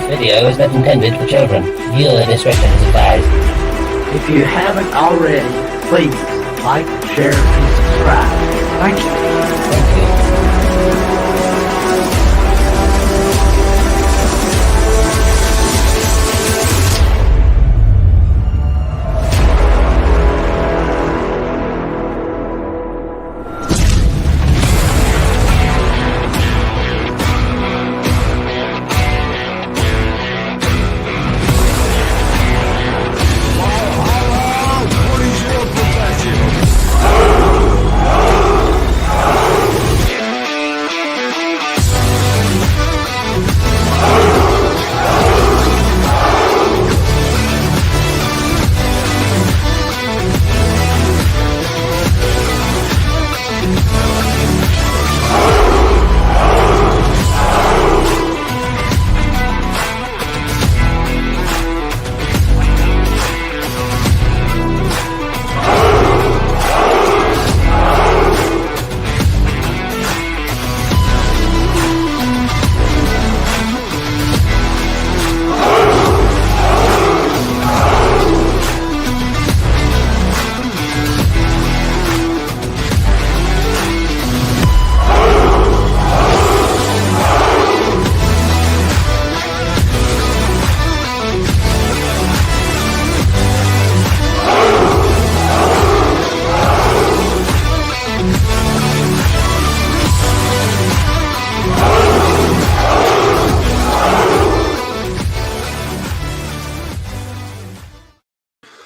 video is not intended for children. Viewer discretion is advised. If you haven't already, please like, share, and subscribe. Thank you. Thank you.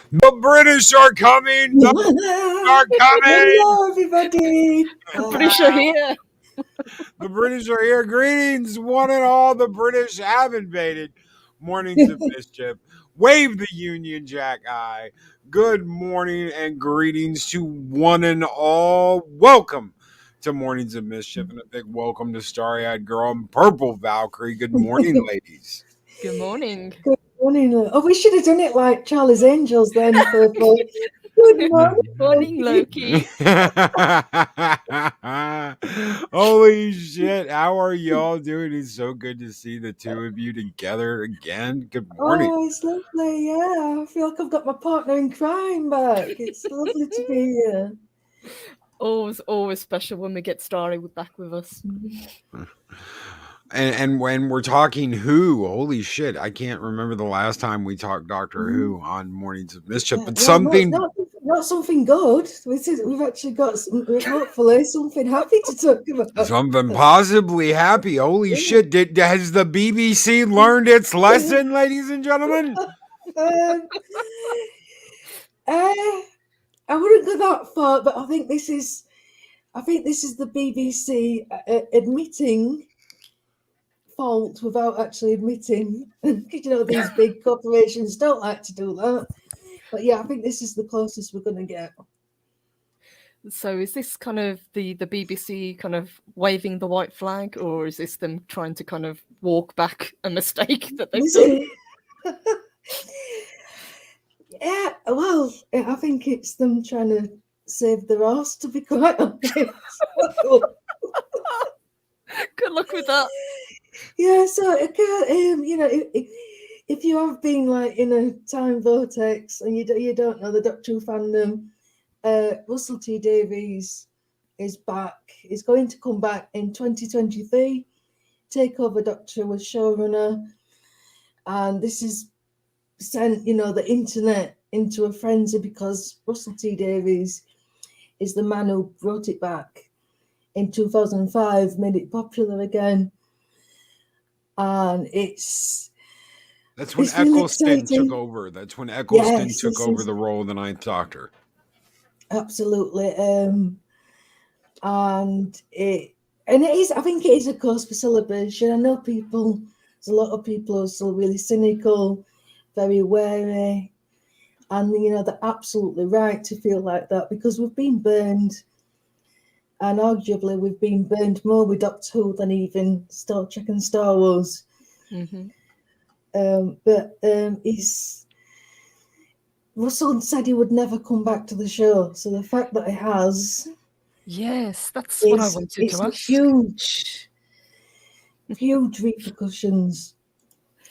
The British are coming! The British are coming! Hello, everybody! The British are here. The British are here. Greetings, one and all. The British have invaded. Mornings of Mischief. Wave the Union Jack eye. Good morning and greetings to one and all. Welcome to Mornings of Mischief and a big welcome to Starry-Eyed Girl and Purple Valkyrie. Good morning, ladies. Good morning. Good morning. Oh, we should have done it like Charlie's Angels then. Purple. Good morning. Morning, Loki. Holy shit. How are y'all doing? It's so good to see the two of you together again. Good morning. Oh, it's lovely. Yeah, I feel like I've got my partner in crime back. It's lovely to be here. Always special when we get Starry back with us. And when we're talking Who, holy shit, I can't remember the last time we talked Doctor Who on Mornings of Mischief, but something... Not something good. We've actually got, hopefully, something happy to talk about. Something possibly happy. Holy shit, has the BBC learned its lesson, ladies and gentlemen? I wouldn't go that far, but I think this is the BBC admitting fault without actually admitting. Because these big corporations don't like to do that. But yeah, I think this is the closest we're going to get. So is this kind of the BBC kind of waving the white flag, or is this them trying to kind of walk back a mistake that they've done? Yeah, well, I think it's them trying to save their arse, to be quite honest. Good luck with that. Yeah, so if you have been like in a time vortex and you don't know the Doctor Who fandom, Russell T Davies is back. He's going to come back in 2023, take over Doctor Who as showrunner, and this is sent the internet into a frenzy because Russell T Davies is the man who brought it back in 2005, made it popular again, and that's when really Eccleston took over. That's when Eccleston took over the role of the Ninth Doctor. Absolutely, and it is. I think it is a cause for celebration. I know there's a lot of people who are still really cynical, very wary, and they're absolutely right to feel like that because we've been burned, and arguably we've been burned more with Doctor Who than even Star Trek and Star Wars. Mm-hmm. But Russell said he would never come back to the show, so the fact that he has, yes, that's what I wanted to ask. Huge repercussions.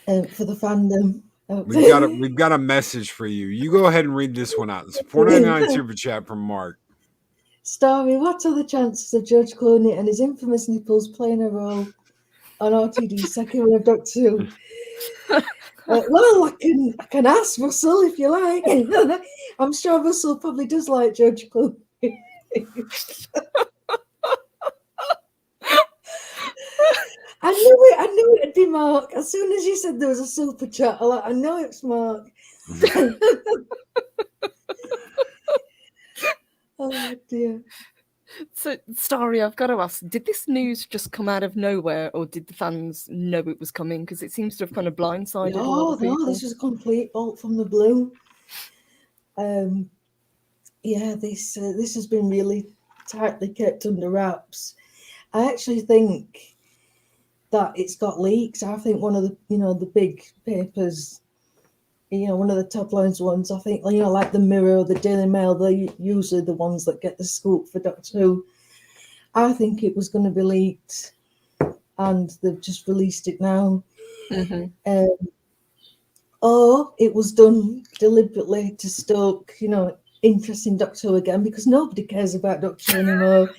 for the fandom. We've got a message for you. You go ahead and read this one out. It's a $4.99 super chat from Mark. Starry, what are the chances of George Clooney and his infamous nipples playing a role on RTD's second one of Doctor Who? Well, I can ask Russell if you like. I'm sure Russell probably does like George Clooney. I knew it'd be Mark. As soon as you said there was a super chat, I know it's Mark. Oh dear. So, Starry, I've got to ask, did this news just come out of nowhere, or did the fans know it was coming? Because it seems to have kind of blindsided a lot of people. No, this was a complete bolt from the blue. Yeah, this has been really tightly kept under wraps. I actually think that it's got leaks. I think one of the, the big papers, one of the top lines ones, I think, like the Mirror or the Daily Mail, they're usually the ones that get the scoop for Doctor Who. I think it was going to be leaked, and they've just released it now. Mm-hmm. Or it was done deliberately to stoke, interest in Doctor Who again, because nobody cares about Doctor Who anymore.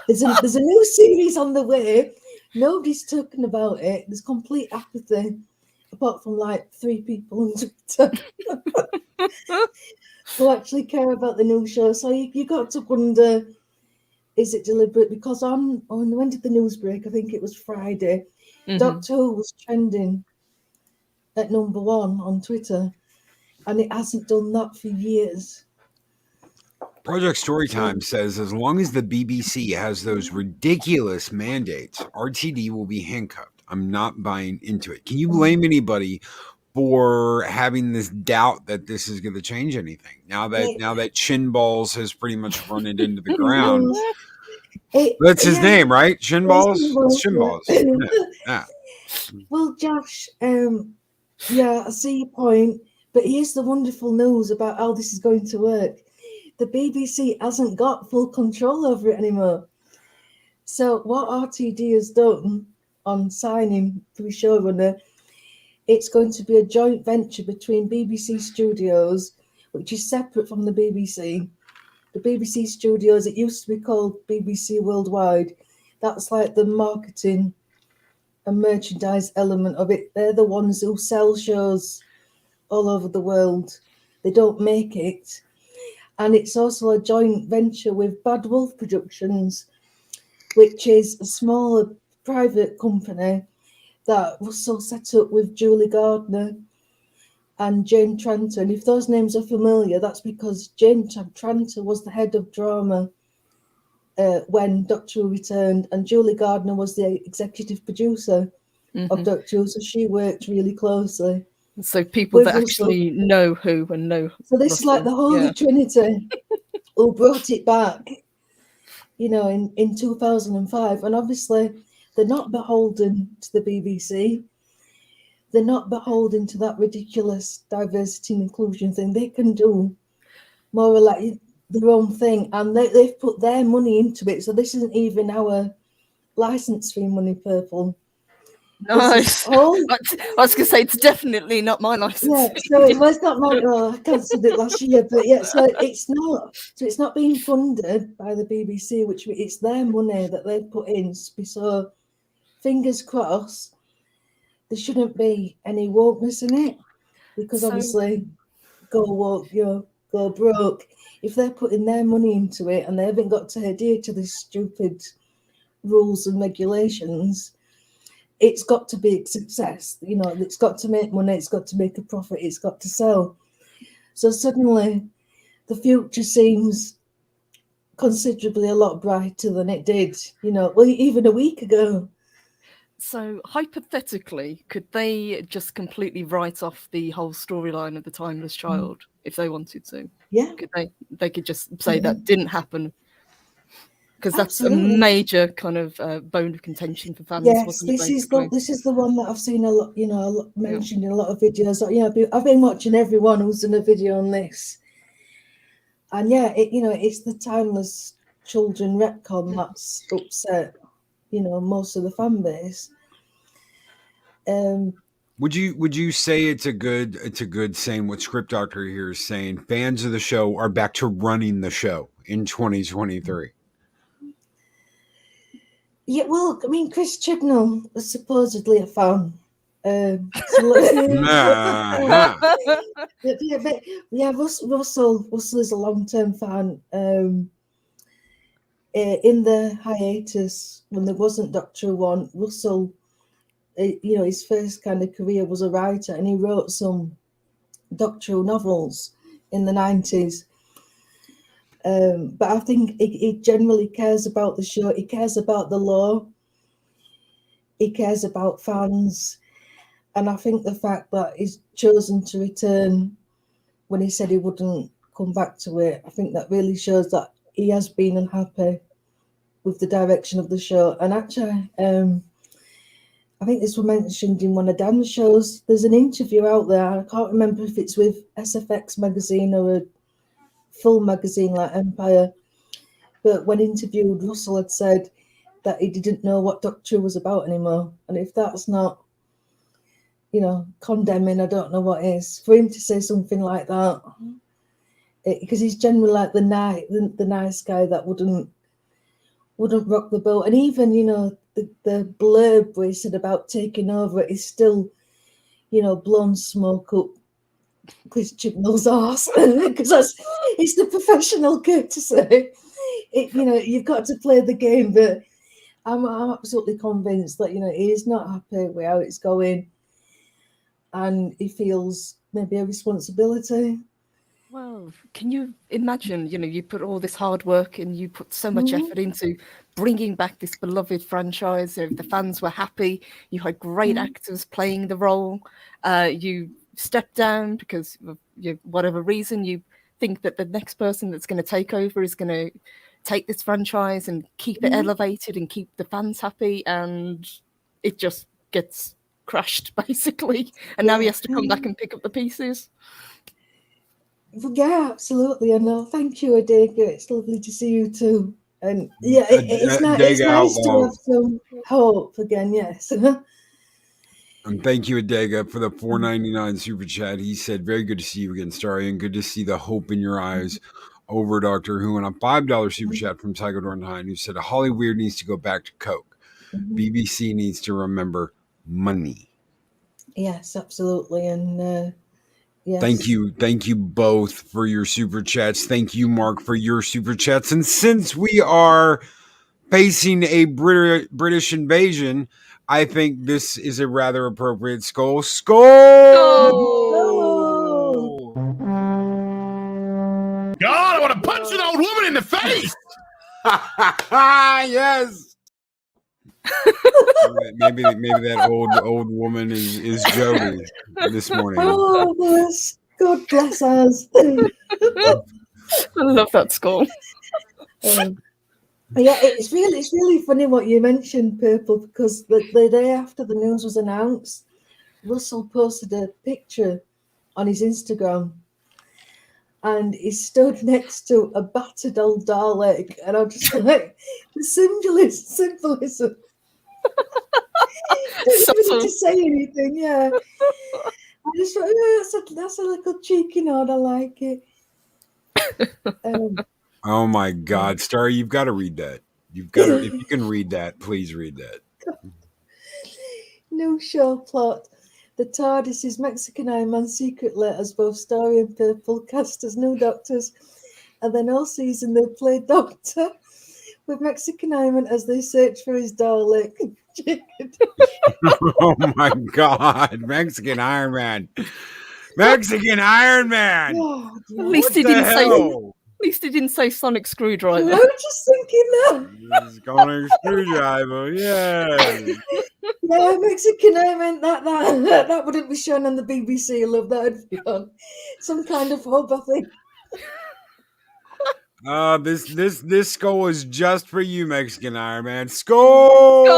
There's a new series on the way. Nobody's talking about it. There's complete apathy, apart from like 3 people on Twitter who actually care about the new show. So you got to wonder, is it deliberate? Because when did the news break? I think it was Friday. Mm-hmm. Doctor Who was trending at number 1 on Twitter, and it hasn't done that for years. Project Storytime says as long as the BBC has those ridiculous mandates, RTD will be handcuffed. I'm not buying into it. Can you blame anybody for having this doubt that this is going to change anything? Now that Shin Balls has pretty much run it into the ground. That's his name, right? Shin Balls? It's Shin Balls. Yeah. Well, Josh, I see your point, but here's the wonderful news about how this is going to work. The BBC hasn't got full control over it anymore. So what RTD has done on signing for the showrunner, it's going to be a joint venture between BBC Studios, which is separate from the BBC. The BBC Studios, it used to be called BBC Worldwide. That's like the marketing and merchandise element of it. They're the ones who sell shows all over the world. They don't make it. And it's also a joint venture with Bad Wolf Productions, which is a smaller private company that Russell set up with Julie Gardner and Jane Tranter. And if those names are familiar, that's because Jane Tranter was the head of drama when Doctor Who returned, and Julie Gardner was the executive producer of Doctor Who, so she worked really closely. So people that actually know Who and know. So this is like the Holy Trinity who brought it back, in 2005. And obviously they're not beholden to the BBC. They're not beholden to that ridiculous diversity and inclusion thing. They can do more or less their own thing, and they've put their money into it. So this isn't even our license fee money, Purple. Nice. I was going to say, it's definitely not my license. Yeah, so it was not my. I cancelled it last year, but yeah, so it's not. So it's not being funded by the BBC, which it's their money that they've put in. So fingers crossed, there shouldn't be any wokeness in it, because obviously, go woke, go broke. If they're putting their money into it and they haven't got to adhere to these stupid rules and regulations, it's got to be a success. It's got to make money, it's got to make a profit, it's got to sell. So suddenly the future seems considerably a lot brighter than it did, even a week ago. So hypothetically, could they just completely write off the whole storyline of the Timeless Child if they wanted to? Yeah. Could they could just say that didn't happen? Because that's a major kind of bone of contention for fans. Yes, this is the one that I've seen a lot, mentioned in a lot of videos. I've been watching everyone who's done a video on this, and it's the Timeless Children retcon that's upset, most of the fan base. Would you say it's a good saying what Script Doctor here is saying? Fans of the show are back to running the show in 2023. Yeah, well, I mean, Chris Chibnall was supposedly a fan. Nah. Yeah, Russell is a long-term fan. In the hiatus when there wasn't Doctor Who on, Russell, his first kind of career was a writer, and he wrote some Doctor Who novels in the 90s. But I think he generally cares about the show. He cares about the lore. He cares about fans. And I think the fact that he's chosen to return when he said he wouldn't come back to it, I think that really shows that he has been unhappy with the direction of the show. And actually, I think this was mentioned in one of Dan's shows. There's an interview out there. I can't remember if it's with SFX magazine or a full magazine like Empire. But when interviewed, Russell had said that he didn't know what Doctor Who was about anymore. And if that's not, condemning, I don't know what is. For him to say something like that, because he's generally like the nice guy that wouldn't rock the boat. And even, the blurb where he said about taking over is still, blown smoke up Chris Chibnall's arse, because it's the professional courtesy. You've got to play the game, but I'm absolutely convinced that, he is not happy with how it's going, and he feels maybe a responsibility. Well, can you imagine, you put all this hard work and you put so much effort into bringing back this beloved franchise. The fans were happy. You had great actors playing the role. You stepped down because of whatever reason. You think that the next person that's going to take over is going to take this franchise and keep it elevated and keep the fans happy. And it just gets crushed, basically. And now he has to come back and pick up the pieces. Yeah, absolutely. I know. Thank you, Adega. It's lovely to see you too. And yeah, it's nice to have some hope again. Yes. And thank you, Adega, for the $4.99 super chat. He said, "Very good to see you again, Starry, and good to see the hope in your eyes over Doctor Who." And a $5 super chat from Tiger Dornheim, who said, "Holly Weird needs to go back to Coke. BBC needs to remember money." Yes, absolutely. And yes. Thank you both for your super chats. Thank you, Mark, for your super chats. And since we are facing a British invasion, I think this is a rather appropriate skull. Oh! God, I want to punch an old woman in the face. Yes. maybe that old woman is Jodie this morning. Oh, bless. God bless us. I love that skull. Yeah, it's really funny what you mentioned, Purple, because the day after the news was announced, Russell posted a picture on his Instagram, and he stood next to a battered old Dalek, and I'm just like, the symbolism. Don't even need to say anything, yeah. I just thought, that's a little cheeky nod. I like it. Oh my God, Starry, you've got to read that. You've got to, if you can read that, please read that. New show plot. The TARDIS is Mexican Iron Man secretly as both Starry and Purple cast as new doctors, and then all season they play Doctor with Mexican Iron Man as they search for his Dalek. Oh my God, Mexican Iron Man. Mexican Iron Man. Oh, At least he didn't say. At least he didn't say sonic screwdriver. I'm just thinking that. Sonic screwdriver, yeah. Yeah, Mexican Iron Man. That wouldn't be shown on the BBC. I love that. It'd be on some kind of hub, I think. This skull is just for you, Mexican Iron Man. Skull!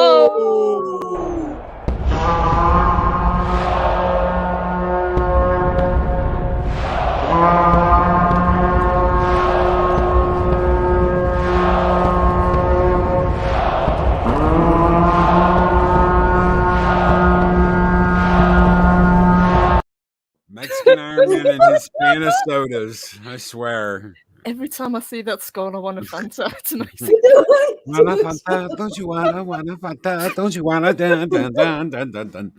Iron Man and his Spanish sodas. I swear. Every time I see that skull, I want a Fanta. It's amazing. Wanna Fanta? Don't you wanna Fanta? Don't you wanna dun dun dun dun dun dun.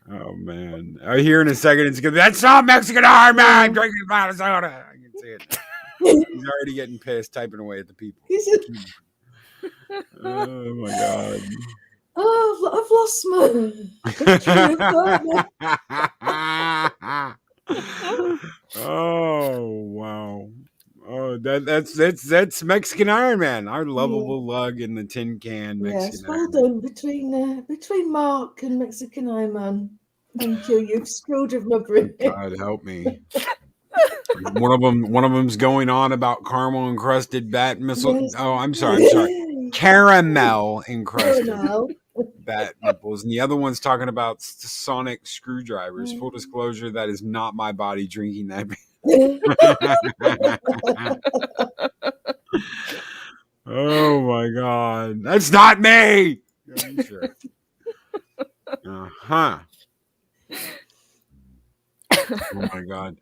Oh man! I hear in a second it's gonna. That's not Mexican Iron Man drinking Fanta soda. I can see it. He's already getting pissed, typing away at the people. Oh my god! Oh, I've lost my. Oh wow! Oh, that's Mexican Iron Man, our lovable lug in the tin can. Mexican Yes, well done between Mark and Mexican Iron Man. Thank you. You've screwed with my brain. God help me. One of them's going on about caramel encrusted bat missile. Yes. Oh, I'm sorry. Caramel encrusted bat nipples, and the other one's talking about sonic screwdrivers. Full disclosure, that is not my body drinking that. Oh my god, that's not me. I'm sure. Oh my god.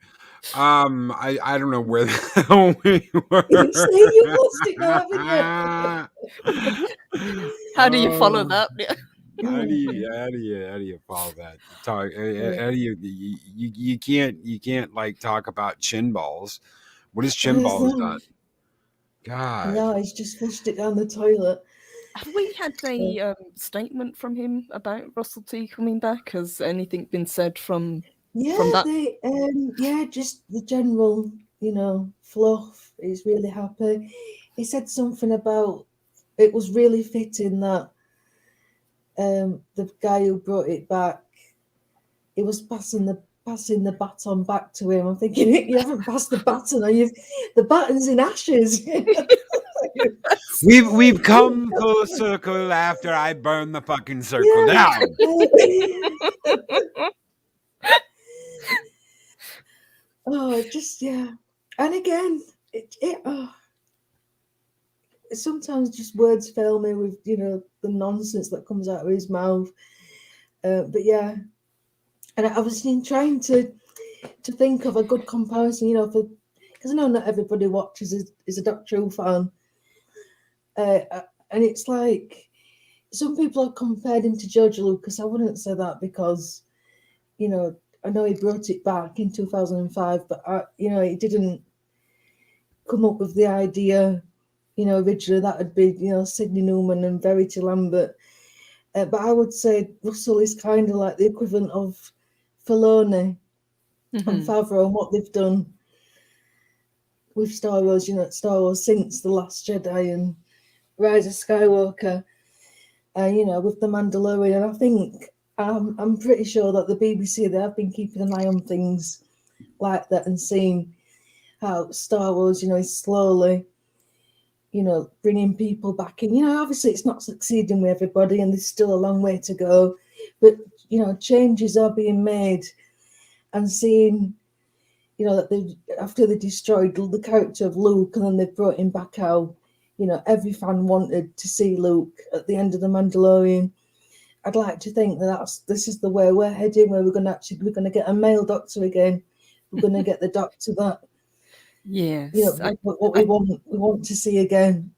I don't know where the hell we were. You lost it now, haven't you? How do you follow that? How do you follow that? How do you can't like talk about chin balls. What has chin balls done? God. No, he's just flushed it down the toilet. Have we had a statement from him about Russell T coming back? Has anything been said from that? Just the general, fluff. He's really happy. He said something about it was really fitting that the guy who brought it back, he was passing the baton back to him. I'm thinking, you haven't passed the baton, the baton's in ashes. We've come full circle after I burned the fucking circle down. And again, sometimes just words fail me with the nonsense that comes out of his mouth. But yeah, and I was trying to think of a good comparison, because I know not everybody watches is a Doctor Who fan, and it's like some people have compared him to George Lucas. I wouldn't say that because I know he brought it back in 2005, but he didn't come up with the idea. Originally that would be Sidney Newman and Verity Lambert, but I would say Russell is kind of like the equivalent of Filoni and Favreau and what they've done with Star Wars. Star Wars since The Last Jedi and Rise of Skywalker, with The Mandalorian. And I think I'm pretty sure that the BBC, they have been keeping an eye on things like that and seeing how Star Wars, is slowly, bringing people back in. Obviously it's not succeeding with everybody and there's still a long way to go, but, changes are being made, and seeing, that after they destroyed the character of Luke and then they brought him back out, every fan wanted to see Luke at the end of The Mandalorian. I'd like to think this is the way we're heading, where we're going to get a male Doctor again. We're going to get the Doctor that, yes, what we want to see again.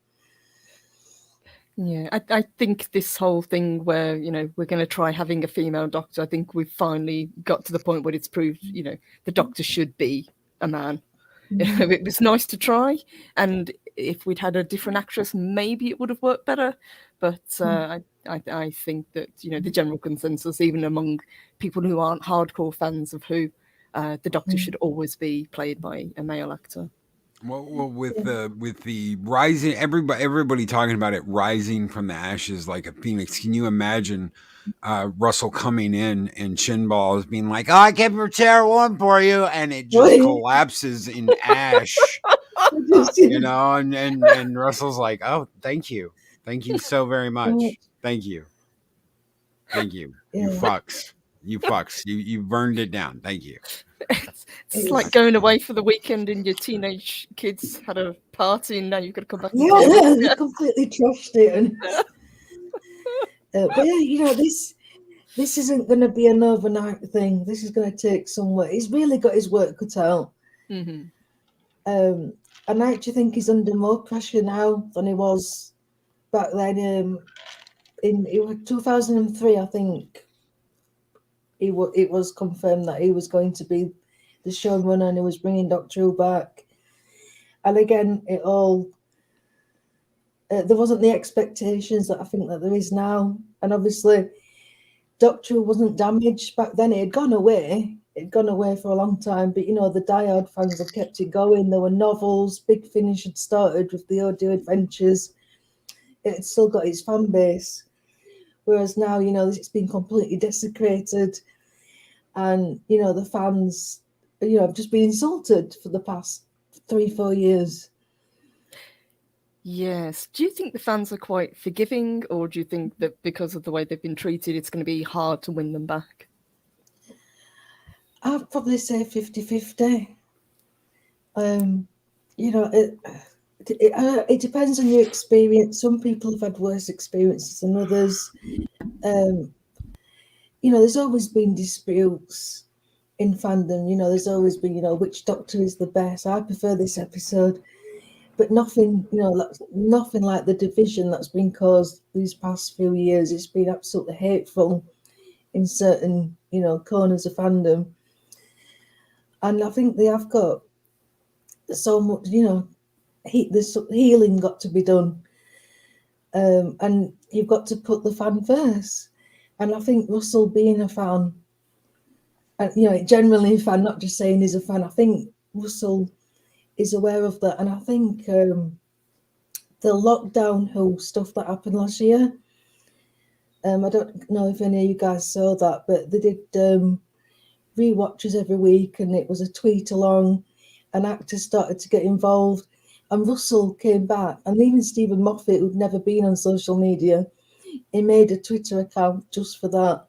Yeah, I think this whole thing where we're going to try having a female Doctor, I think we've finally got to the point where it's proved the Doctor should be a man. It was nice to try, and if we'd had a different actress, maybe it would have worked better. But I think that the general consensus, even among people who aren't hardcore fans of Who, the Doctor should always be played by a male actor. Well, with the rising, everybody talking about it rising from the ashes like a phoenix. Can you imagine Russell coming in and Chin Balls being like, "Oh, I kept your chair warm for you," and it just collapses in ash, and Russell's like, "Oh, thank you so very much, thank you, you fucks, you burned it down, thank you." It's like going away for the weekend and your teenage kids had a party and now you've got to come back. Yeah, they completely trashed it. And, but yeah, this isn't going to be an overnight thing. This is going to take some work. He's really got his work cut out. Mm-hmm. And I actually think he's under more pressure now than he was back then. In 2003, I think it was confirmed that he was going to be the showrunner and he was bringing Doctor Who back. And again, it all there wasn't the expectations that I think that there is now. And obviously, Doctor Who wasn't damaged back then. It had gone away. It'd gone away for a long time. But, you know, the diehard fans have kept it going. There were novels. Big Finish had started with the Audio Adventures. It had still got its fan base. Whereas now, you know, it's been completely desecrated. And, you know, the fans, you know, have just been insulted for the past 3-4 years. Yes. Do you think the fans are quite forgiving, or do you think that because of the way they've been treated, it's going to be hard to win them back? I'd probably say 50-50. You know, it depends on your experience. Some people have had worse experiences than others. You know, there's always been disputes in fandom. You know, there's always been, you know, which Doctor is the best. I prefer this episode. But nothing, you know, nothing like the division that's been caused these past few years. It's been absolutely hateful in certain, you know, corners of fandom. And I think they have got so much, you know, there's healing got to be done. And you've got to put the fan first. And I think Russell being a fan, and, you know, generally a fan, not just saying he's a fan, I think Russell is aware of that. And I think the lockdown Who stuff that happened last year, I don't know if any of you guys saw that, but they did rewatches every week, and it was a tweet along, and actors started to get involved, and Russell came back, and even Stephen Moffat, who'd never been on social media, he made a Twitter account just for that.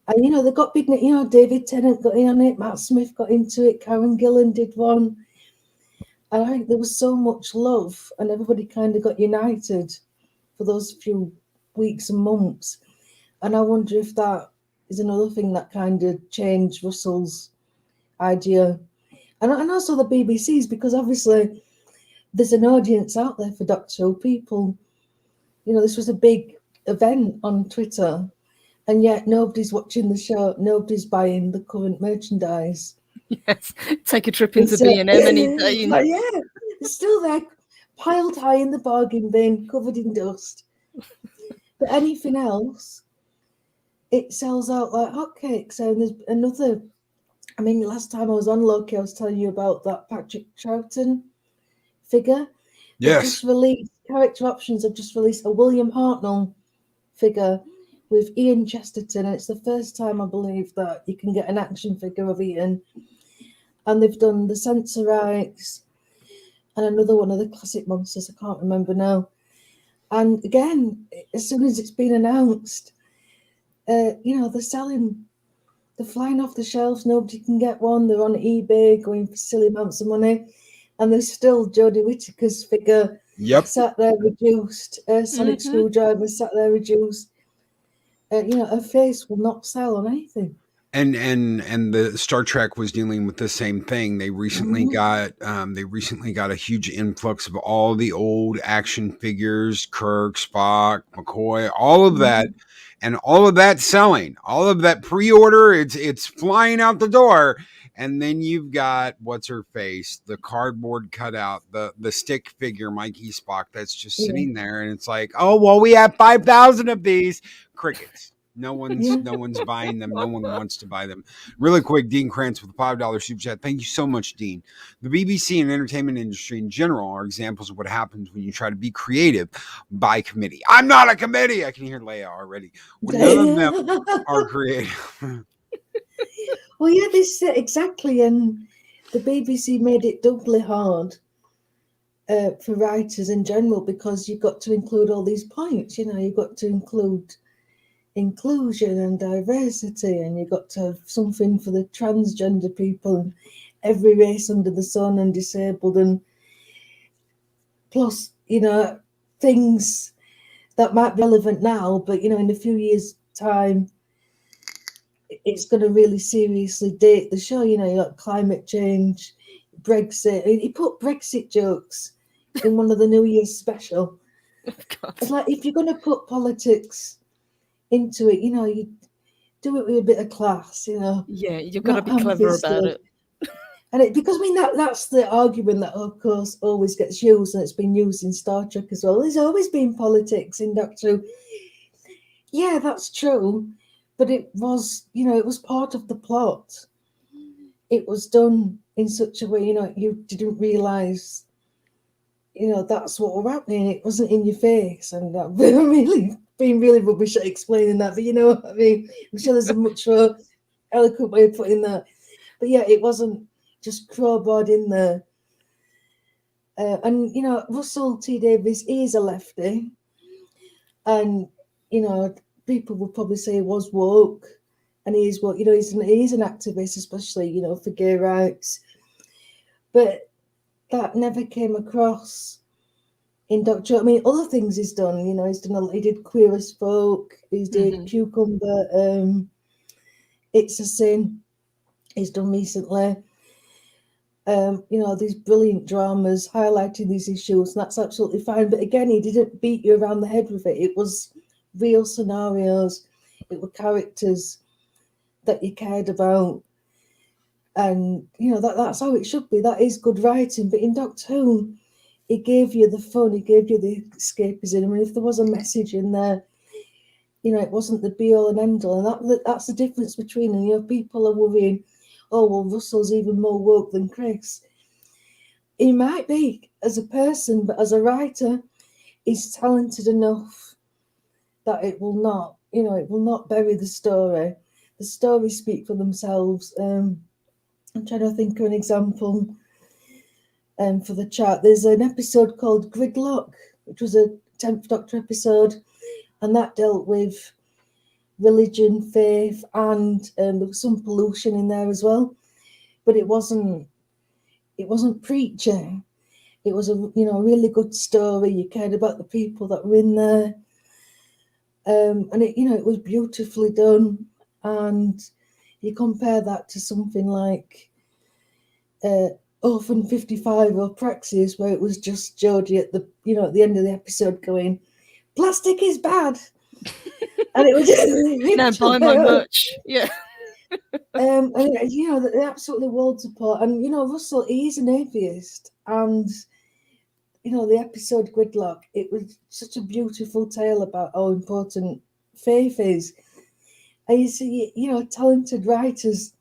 And, you know, they got big, you know, David Tennant got in on it, Matt Smith got into it, Karen Gillan did one. And I think there was so much love, and everybody kind of got united for those few weeks and months. And I wonder if that is another thing that kind of changed Russell's idea. And also the BBC's, because obviously there's an audience out there for Doctor Who. People, you know, this was a big event on Twitter, and yet nobody's watching the show, nobody's buying the current merchandise. Yes, take a trip into B&M any day. But yeah, it's still there, piled high in the bargain bin, covered in dust. But anything else, it sells out like hotcakes. And there's another, I mean, last time I was on Loki, I was telling you about that Patrick Troughton figure. Yes. Just released, Character Options have just released a William Hartnell figure with Ian Chesterton, and it's the first time, I believe, that you can get an action figure of Ian. And they've done the Sensorites and another one of the classic monsters, I can't remember now. And again, as soon as it's been announced, you know, they're flying off the shelves, nobody can get one, they're on eBay going for silly amounts of money, and there's still Jodie Whittaker's figure sat there reduced, Sonic Screwdriver sat there reduced. You know, her face will not sell on anything. And the Star Trek was dealing with the same thing. They recently got a huge influx of all the old action figures, Kirk, Spock, McCoy, all of that, and all of that selling, all of that pre-order, it's flying out the door. And then you've got what's her face, the cardboard cutout, the stick figure Mikey Spock that's just sitting there, and it's like, oh well, we have 5,000 of these. Crickets. No one's buying them. No one wants to buy them. Really quick, Dean Krantz with a $5 super chat. Thank you so much, Dean. The BBC and entertainment industry in general are examples of what happens when you try to be creative by committee. I'm not a committee. I can hear Leia already. When none of them are creative. Well, yeah, this exactly, and the BBC made it doubly hard for writers in general, because you've got to include all these points. You know, you've got to include inclusion and diversity, and you've got to have something for the transgender people and every race under the sun and disabled, and plus, you know, things that might be relevant now, but, you know, in a few years' time it's going to really seriously date the show. You know, like climate change, Brexit. He put Brexit jokes in one of the New Year's special. God. It's like, if you're going to put politics into it, you know, you do it with a bit of class, you know. Yeah, you've got to Not be clever about ham-fisted. it. And because I mean that's the argument that of course always gets used, and it's been used in Star Trek as well. There's always been politics in Doctor Who. Yeah, that's true, but it was, you know, it was part of the plot. It was done in such a way, you know, you didn't realise, you know, that's what was happening. It wasn't in your face, and I'm really being really rubbish at explaining that. But you know what I mean? I'm sure there's a much more eloquent way of putting that. But yeah, it wasn't just crowbarred in there. And, you know, Russell T Davies is a lefty. And, you know, people would probably say he was woke. And he is woke. You know, he's an activist, especially, you know, for gay rights. But that never came across in Doctor Who. I mean, other things he's done. You know, he did Queer as Folk. He did Cucumber. It's a Sin. He's done recently. You know, these brilliant dramas highlighting these issues, and that's absolutely fine. But again, he didn't beat you around the head with it. It was real scenarios. It were characters that you cared about. And, you know, that's how it should be. That is good writing. But in Doctor Who, it gave you the fun. It gave you the escapism. I mean, if there was a message in there, you know, it wasn't the be-all and end-all. And that's the difference between them. You know, people are worrying, oh, well, Russell's even more woke than Chris. He might be as a person, but as a writer, he's talented enough that it will not, you know, it will not bury the story. The stories speak for themselves. I'm trying to think of an example for the chat. There's an episode called Gridlock, which was a 10th Doctor episode, and that dealt with religion, faith, and there was some pollution in there as well. But it wasn't preachy. It was a really good story. You cared about the people that were in there, and it was beautifully done. And you compare that to something like Orphan 55 or Praxis, where it was just Georgie at the end of the episode going, "Plastic is bad." And it was just Now buy my merch. Yeah. and they're absolutely worlds apart. And Russell, he's an atheist, and the episode Gridlock, it was such a beautiful tale about how important faith is. And you see, talented writers,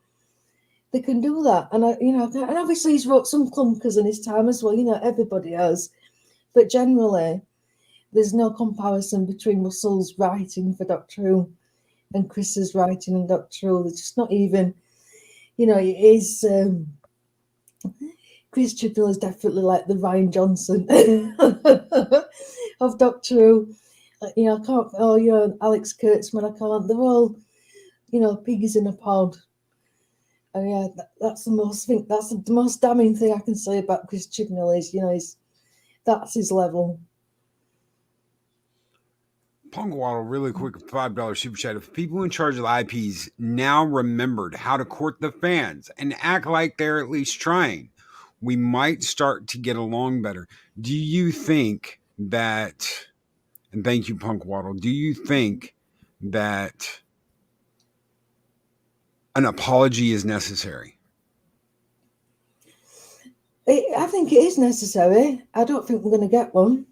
they can do that. And and obviously he's wrote some clunkers in his time as well. Everybody has, but generally, there's no comparison between Russell's writing for Doctor Who and Chris's writing in Doctor Who. There's just not even, it is. Chris Chibnall is definitely like the Ryan Johnson of Doctor Who. I can't. Oh, Alex Kurtzman, I can't. They're all, piggies in a pod. And yeah, that's the most. I think that's the most damning thing I can say about Chris Chibnall is, that's his level. Punkwaddle, really quick, $5 super chat. If people in charge of the IPs now remembered how to court the fans and act like they're at least trying, we might start to get along better. Do you think that, and thank you, Punkwaddle, do you think that an apology is necessary? I think it is necessary. I don't think we're going to get one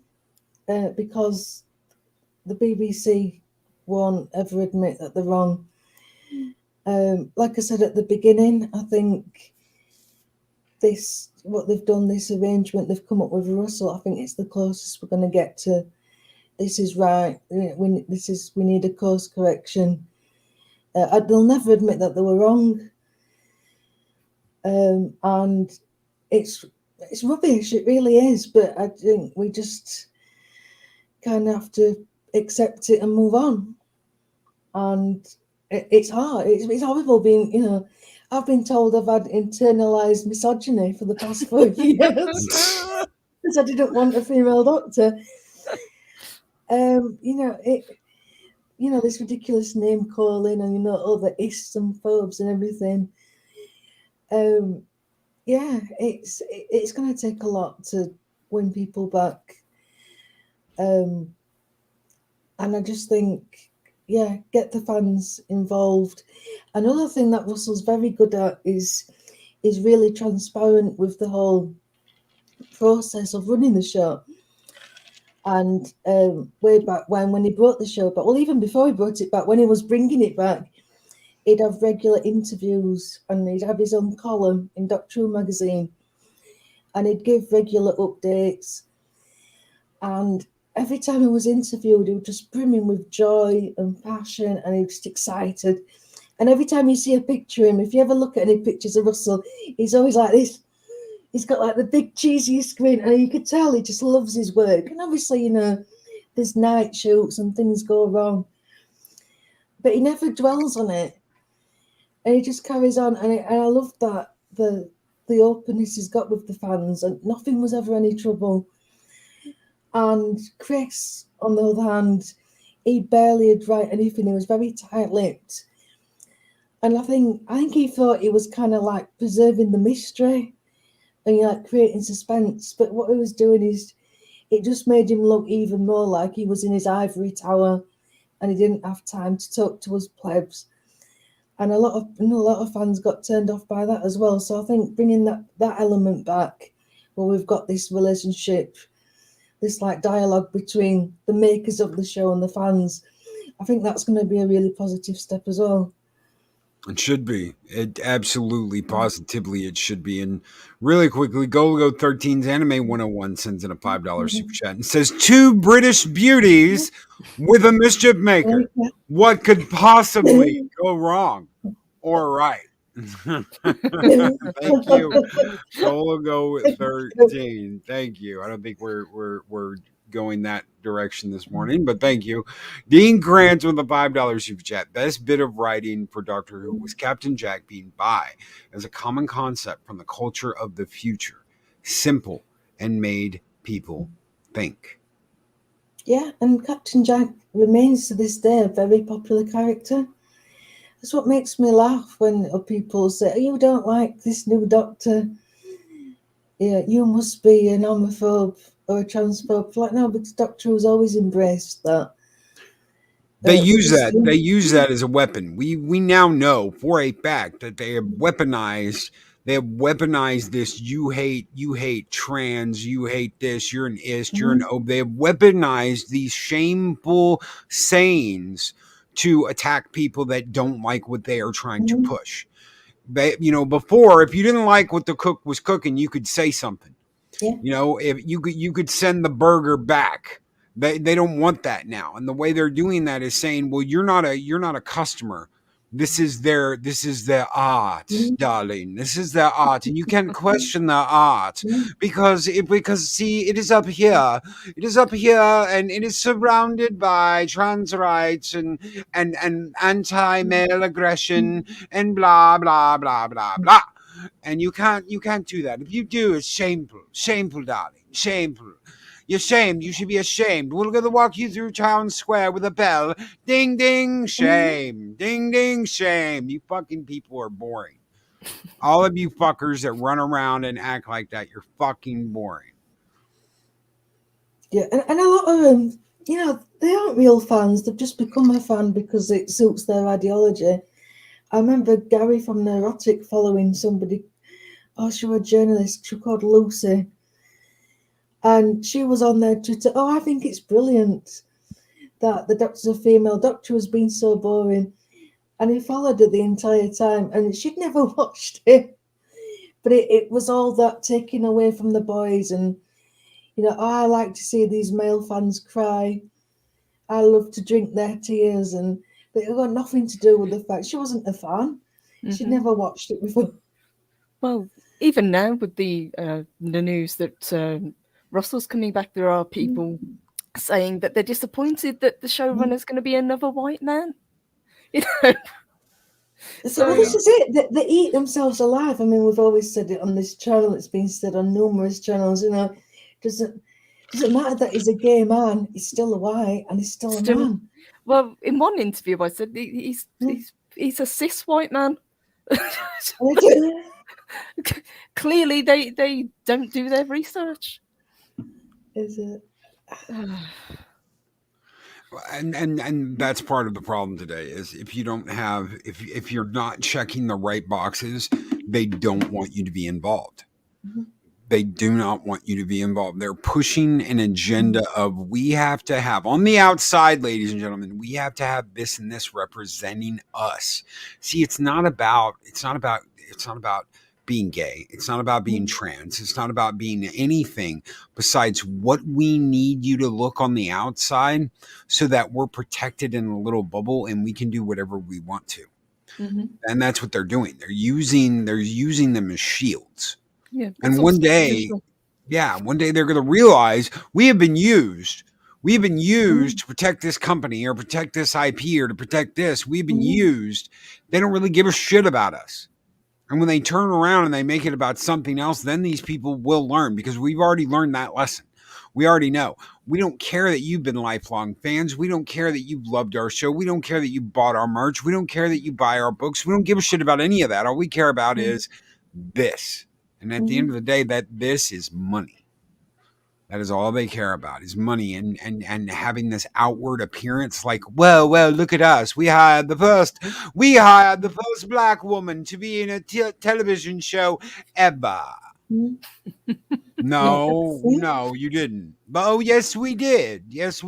because the BBC won't ever admit that they're wrong. Like I said at the beginning, I think what they've done, this arrangement they've come up with Russell, I think it's the closest we're going to get to this is right. We need a course correction. They'll never admit that they were wrong, and it's rubbish. It really is. But I think we just kind of have to accept it and move on. And it's hard. It's horrible being, I've been told I've had internalized misogyny for the past 4 years because I didn't want a female doctor. this ridiculous name calling and all the ists and phobes and everything. Yeah, it's going to take a lot to win people back. And I just think, yeah, get the fans involved. Another thing that Russell's very good at is really transparent with the whole process of running the show. And way back when he brought the show back, well, even before he brought it back, when he was bringing it back, he'd have regular interviews and he'd have his own column in Doctor Who magazine, and he'd give regular updates. And every time he was interviewed, he was just brimming with joy and passion, and he was just excited. And every time you see a picture of him, if you ever look at any pictures of Russell, he's always like this. He's got like the big cheesy grin, and you could tell he just loves his work. And obviously, there's night shoots and things go wrong, but he never dwells on it, and he just carries on. And I love that the openness he's got with the fans, and nothing was ever any trouble. And Chris, on the other hand, he barely had write anything. He was very tight-lipped, and I think he thought he was kind of like preserving the mystery and like creating suspense. But what he was doing is, it just made him look even more like he was in his ivory tower, and he didn't have time to talk to us plebs. And a lot of fans got turned off by that as well. So I think bringing that element back, where we've got this relationship, this like dialogue between the makers of the show and the fans, I think that's going to be a really positive step as well. It should be. It absolutely, positively, it should be. And really quickly, Go 13's Anime 101 sends in a $5 super chat and says, 2 British beauties with a mischief maker. What could possibly go wrong or right? Thank you. Go 13. Thank you. I don't think we're going that direction this morning, but thank you. Dean Grant with a $5 super chat. Best bit of writing for Doctor Who was Captain Jack being bi as a common concept from the culture of the future. Simple and made people think. Yeah, and Captain Jack remains to this day a very popular character. That's what makes me laugh when people say, oh, you don't like this new Doctor. Yeah, you must be an homophobe or a transphobe. Like, no, because Doctor Who's always embraced that. They use that. They use that as a weapon. We now know for a fact that they have weaponized. They have weaponized this. You hate trans. You hate this. You're an ist. You're an ob. They have weaponized these shameful sayings to attack people that don't like what they are trying to push. They, before, if you didn't like what the cook was cooking, you could say something. Yeah. If you could send the burger back. They don't want that now, and the way they're doing that is saying, well, you're not a customer. This is their art, darling. This is their art, and you can't question their art because see, it is up here. It is up here, and it is surrounded by trans rights and anti-male aggression and blah blah blah blah blah. And you can't do that. If you do, it's shameful, darling, shameful. You're shamed. You should be ashamed. We're going to walk you through town square with a bell. Ding, ding, shame. Ding, ding, shame. You fucking people are boring. All of you fuckers that run around and act like that, you're fucking boring. Yeah, and a lot of them, they aren't real fans. They've just become a fan because it suits their ideology. I remember Gary from Neurotic following somebody, she was a journalist, she called Lucy. And she was on their Twitter, I think it's brilliant that the Doctor's a female. Doctor has been so boring. And he followed her the entire time, and she'd never watched it. But it was all that taken away from the boys. And, I like to see these male fans cry. I love to drink their tears. But it got nothing to do with the fact she wasn't a fan. She'd never watched it before. Well, even now with the news that Russell's coming back, there are people saying that they're disappointed that the showrunner's going to be another white man. So this is it. They eat themselves alive. I mean, we've always said it on this channel. It's been said on numerous channels. Doesn't matter that he's a gay man. He's still a white, and he's still a man. Well, in one interview, I said he's a cis white man. Clearly, they don't do their research. Is it? And that's part of the problem today is if you don't have if you're not checking the right boxes, they don't want you to be involved. Mm-hmm. They do not want you to be involved. They're pushing an agenda of we have to have on the outside, ladies and gentlemen, we have to have this and this representing us. See, it's not about being gay. It's not about being trans. It's not about being anything besides what we need you to look on the outside so that we're protected in a little bubble and we can do whatever we want to. Mm-hmm. And that's what they're doing. They're using them as shields. Yeah, and one day they're going to realize we have been used. We've been used to protect this company or protect this IP or to protect this. We've been used. They don't really give a shit about us. And when they turn around and they make it about something else, then these people will learn because we've already learned that lesson. We already know. We don't care that you've been lifelong fans. We don't care that you've loved our show. We don't care that you bought our merch. We don't care that you buy our books. We don't give a shit about any of that. All we care about is this. And at the end of the day, that this is money. That is all they care about is money and having this outward appearance like, well, look at us. We hired the first black woman to be in a television show ever. No, you didn't. Oh, yes, we did. Yes.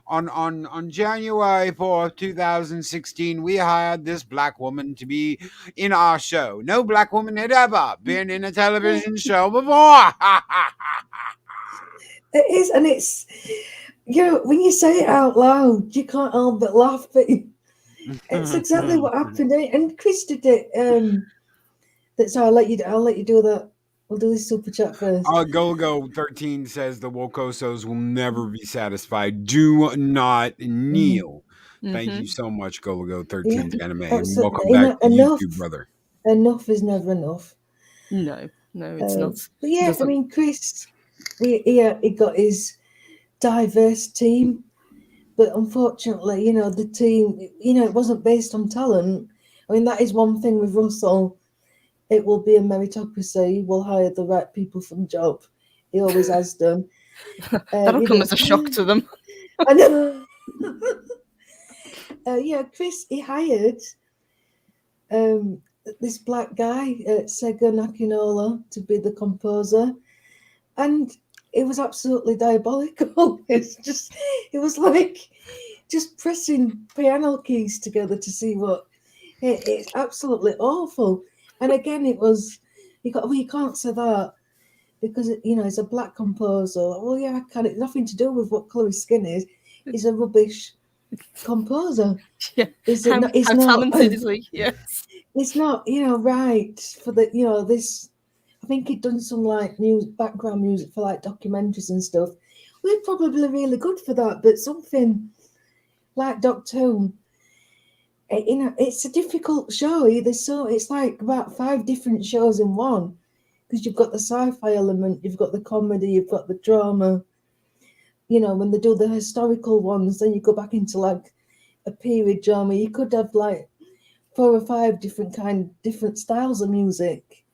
On January 4th, 2016, we hired this black woman to be in our show. No black woman had ever been in a television show before. It is, and it's, when you say it out loud, you can't help but laugh. But it's exactly what happened. And Chris did it. So I'll let you do that. We'll do this super chat first. Go 13 says the Wokosos will never be satisfied. Do not kneel. Thank you so much, Go 13's anime. And welcome back to YouTube, brother. Enough is never enough. No, it's not. But yeah, I mean, Chris, he got his diverse team, but unfortunately, the team, it wasn't based on talent. I mean, that is one thing with Russell. It will be a meritocracy. He will hire the right people for the job. He always has done. That'll come as a shock to them. I know. Chris, he hired this black guy, Sega Nakinola, to be the composer. And it was absolutely diabolical. It was like just pressing piano keys together to see what. It's absolutely awful. And again, it was, you can't say that because, he's a black composer. Well, yeah, I can. It's nothing to do with what colour his skin is. He's a rubbish composer. Yeah. How talented is he? Yes. It's not, right for the, this. I think he'd done some background music for documentaries and stuff. We're probably really good for that, but something like Doctor Who. It's a difficult show. It's like about 5 different shows in one, because you've got the sci-fi element, you've got the comedy, you've got the drama. When they do the historical ones, then you go back into a period drama. You could have 4 or 5 different styles of music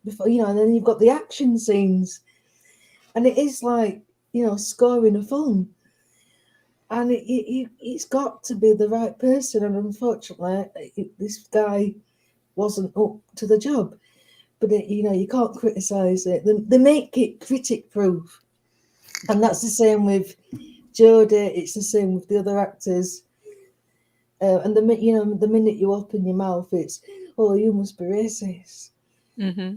before, and then you've got the action scenes, and it is scoring a film. And it's got to be the right person. And unfortunately, this guy wasn't up to the job. But, you can't criticise it. They make it critic-proof. And that's the same with Jodie. It's the same with the other actors. And the minute you open your mouth, it's, oh, you must be racist. Mm-hmm.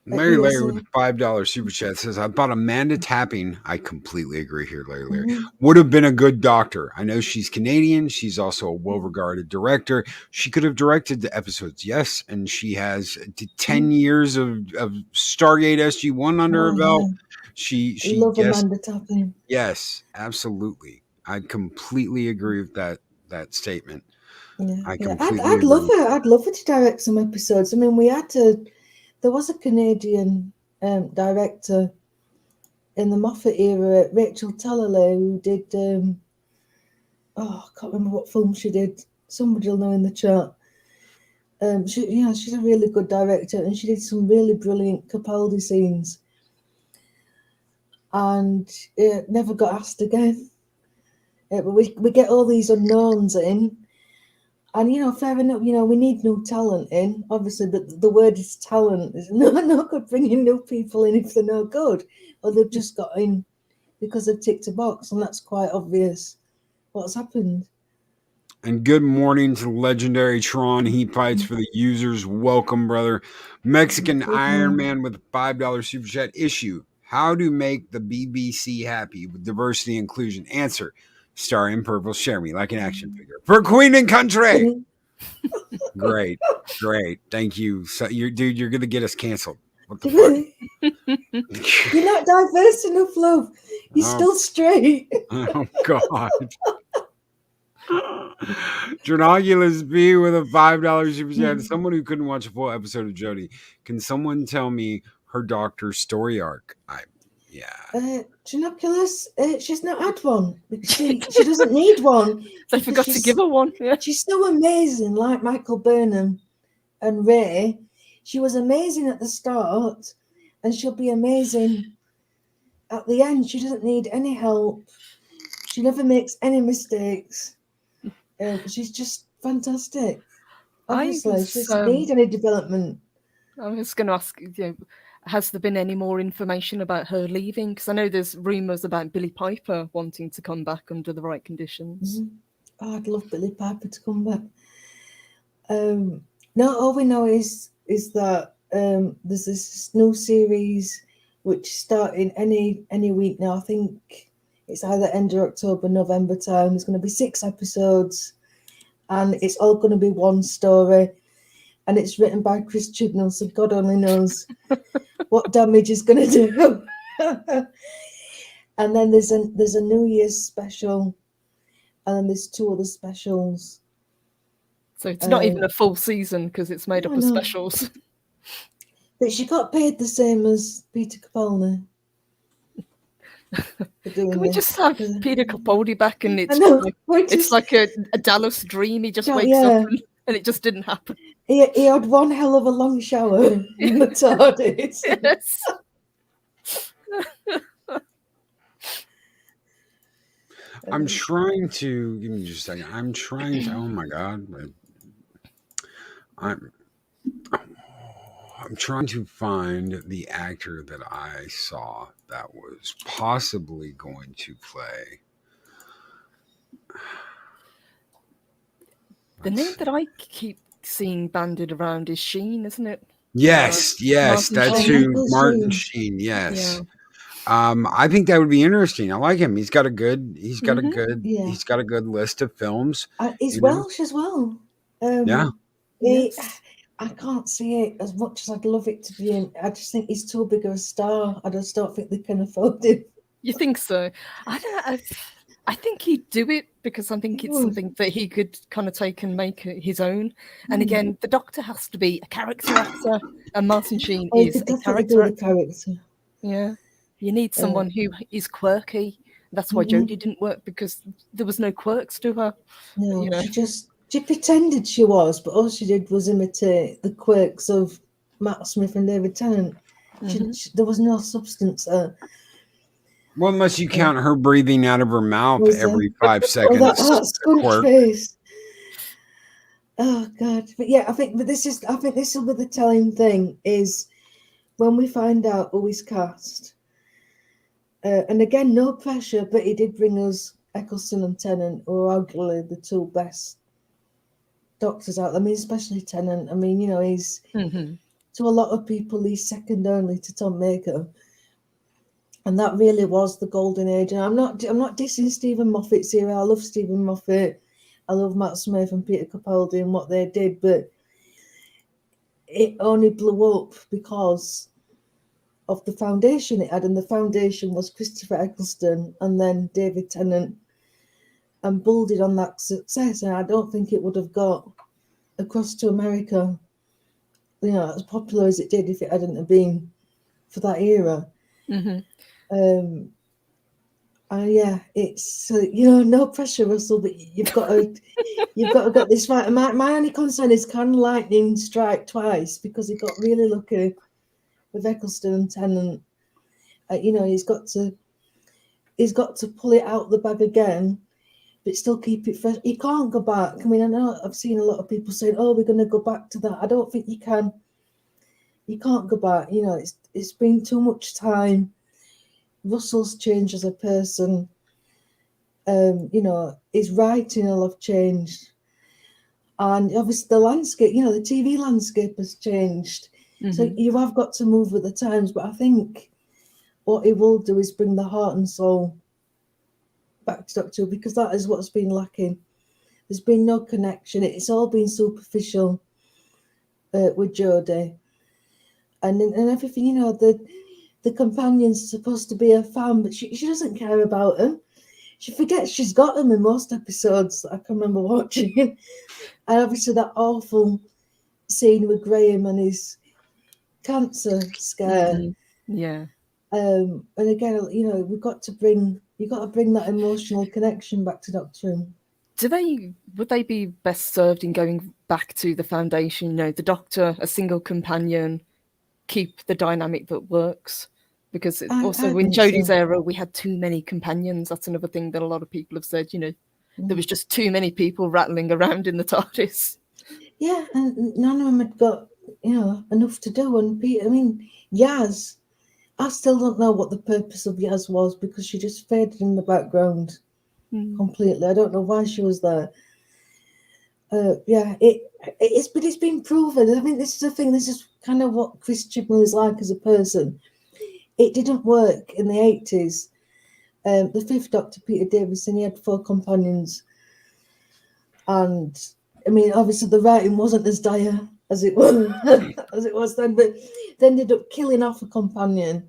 Larry with a $5 super chat says, I thought Amanda Tapping, I completely agree here, Larry, would have been a good doctor. I know she's Canadian. She's also a well-regarded director. She could have directed the episodes, yes, and she has 10 years of Stargate SG-1 under her belt. She love Amanda Tapping. Yes, absolutely. I completely agree with that statement. Yeah, I'd love her. I'd love her to direct some episodes. I mean, there was a Canadian director in the Moffat era, Rachel Talalay, who did I can't remember what film she did. Somebody will know in the chat. She's a really good director, and she did some really brilliant Capaldi scenes. And never got asked again. But we get all these unknowns in, and fair enough. We need new talent in, obviously, but the word is talent. It's no good bringing new people in if they're no good, or they've just got in because they've ticked a box, and that's quite obvious what's happened. And good morning to legendary Tron. He fights for the users. Welcome, brother. Mexican Iron Man with a $5 super chat. Issue: how to make the BBC happy with diversity and inclusion? Answer: Starry in purple. Share me like an action figure for Queen and Country. Great. Thank you. So you're gonna get us canceled. What the fuck? You're not diverse enough, love. You're still straight. Oh God. Dronoculus B with a $5 super chat. Someone who couldn't watch a full episode of Jodie, can someone tell me her doctor's story arc? Dronoculus, she's not had one. She doesn't need one. They forgot to give her one. Yeah. She's so amazing, like Michael Burnham and Ray. She was amazing at the start, and she'll be amazing at the end. She doesn't need any help. She never makes any mistakes. She's just fantastic. Obviously, she doesn't need any development. I was going to ask, has there been any more information about her leaving? Because I know there's rumours about Billie Piper wanting to come back under the right conditions. Mm-hmm. Oh, I'd love Billie Piper to come back. No, all we know is that there's this new series which starting any week now. I think it's either end of October, November time. There's going to be 6 episodes, and it's all going to be one story. And it's written by Chris Chibnall, so God only knows what damage is going to do. And then there's a New Year's special, and then there's 2 other specials. So it's not even a full season because it's made up of specials. But she got paid the same as Peter Capaldi. Can we just have Peter Capaldi back, and it's like a Dallas dream? He just wakes up and it just didn't happen. He had one hell of a long shower in the TARDIS. Yes. I'm trying to give me just a second. I'm trying to. Oh my God! I'm trying to find the actor that I saw that was possibly going to play. The name that I keep seeing banded around is Sheen, isn't it? Yes, that's who Martin Sheen. Yes. Yeah. I think that would be interesting. I like him. He's got a good list of films. He's Welsh as well. I can't see it as much as I'd love it to be in. I just think he's too big of a star. I just don't think they can afford him. You think so? I think he'd do it because I think it's something that he could kind of take and make his own. And again, the Doctor has to be a character actor, and Martin Sheen is a character actor. Yeah. You need someone who is quirky. That's why Jodie didn't work, because there was no quirks to her. No, she pretended she was, but all she did was imitate the quirks of Matt Smith and David Tennant. There was no substance there. Well, unless you count her breathing out of her mouth every 5 seconds. That skunk face. Oh God! But yeah, I think this will be the telling thing is when we find out who is cast. And again, no pressure, but he did bring us Eccleston and Tennant, who are arguably the 2 best Doctors out. I mean, especially Tennant. I mean, he's to a lot of people, he's second only to Tom Baker. And that really was the golden age. And I'm not dissing Stephen Moffat's here. I love Stephen Moffat. I love Matt Smith and Peter Capaldi and what they did, but it only blew up because of the foundation it had, and the foundation was Christopher Eccleston and then David Tennant, and building on that success. And I don't think it would have got across to America, as popular as it did if it hadn't have been for that era. Yeah, it's no pressure, Russell, but you've got to get this right. And my only concern is, can lightning strike twice? Because he got really lucky with Eccleston and Tennant. He's got to pull it out the bag again, but still keep it fresh. He can't go back. I mean, I know I've seen a lot of people saying, "Oh, we're going to go back to that." I don't think you can. You can't go back. It's been too much time. Russell's changed as a person. His writing will have changed, and obviously the landscape. The TV landscape has changed. So you have got to move with the times. But I think what he will do is bring the heart and soul back to Doctor Who, because that is what's been lacking. There's been no connection. It's all been superficial with Jodie, and everything. The companion's supposed to be a fan, but she doesn't care about him. She forgets she's got him in most episodes that I can remember watching. And obviously that awful scene with Graham and his cancer scare. Yeah. And again, we've got to bring that emotional connection back to Doctor Who. Would they be best served in going back to the foundation? The Doctor, a single companion, keep the dynamic that works. Because also in Jodie's era, we had too many companions. That's another thing that a lot of people have said. There was just too many people rattling around in the TARDIS. Yeah, and none of them had got enough to do. And Yaz, I still don't know what the purpose of Yaz was, because she just faded in the background completely. I don't know why she was there. It's been proven. I think this is the thing. This is kind of what Chris Chibnall is like as a person. It didn't work in the 80s. The fifth Doctor, Peter Davison, he had 4 companions. And, obviously the writing wasn't as dire as it was, as it was then, but they ended up killing off a companion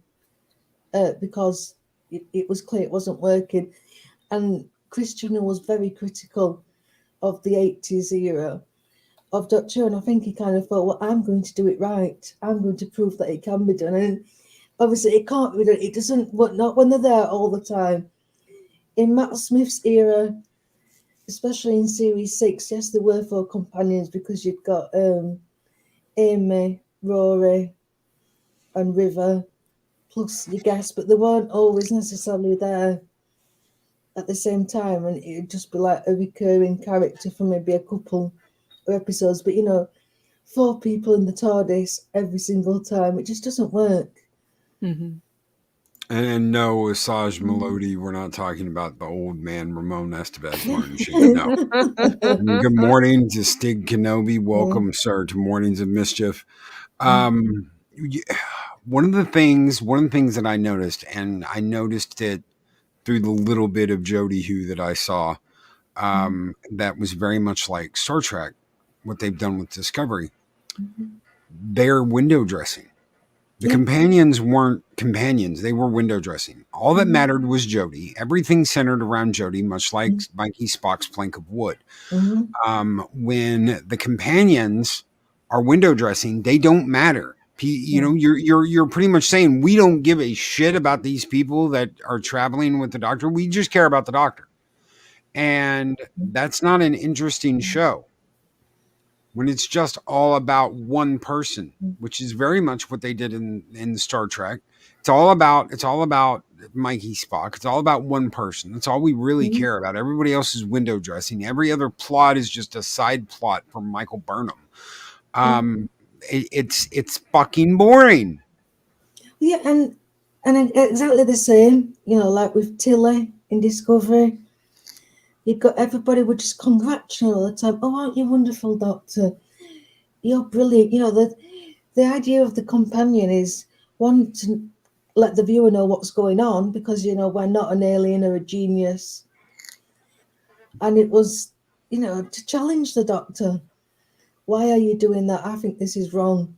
because it was clear it wasn't working. And Chris Chibnall was very critical of the 80s era of Doctor Who, and I think he kind of thought, well, I'm going to do it right. I'm going to prove that it can be done. And obviously, it can't be done. It doesn't, not when they're there all the time. In Matt Smith's era, especially in Series 6, yes, there were 4 companions, because you'd got Amy, Rory, and River, plus your guests, but they weren't always necessarily there at the same time, and it would just be like a recurring character for maybe a couple of episodes. But 4 people in the TARDIS every single time, it just doesn't work. And no, Asajj Melody, we're not talking about the old man Ramon Estevez Martin shit. No. Good morning to Stig Kenobi. Welcome, sir, to Mornings of Mischief. One of the things that I noticed, and I noticed it through the little bit of Jodie Who that I saw, that was very much like Star Trek, what they've done with Discovery. They're window dressing. The companions weren't companions. They were window dressing. All that mattered was Jodie. Everything centered around Jodie, much like Mikey Spock's plank of wood. When the companions are window dressing, they don't matter. You're pretty much saying, we don't give a shit about these people that are traveling with the Doctor. We just care about the Doctor. And that's not an interesting show. When it's just all about one person, which is very much what they did in Star Trek. It's all about Mikey Spock. It's all about one person. That's all we really care about. Everybody else is window dressing. Every other plot is just a side plot from Michael Burnham. It's fucking boring. Yeah, and exactly the same, like with Tilly in Discovery. You've got everybody would just congratulate all the time. Oh, aren't you wonderful, Doctor? You're brilliant. The idea of the companion is, one, to let the viewer know what's going on, because we're not an alien or a genius. And it was, to challenge the Doctor. Why are you doing that? I think this is wrong.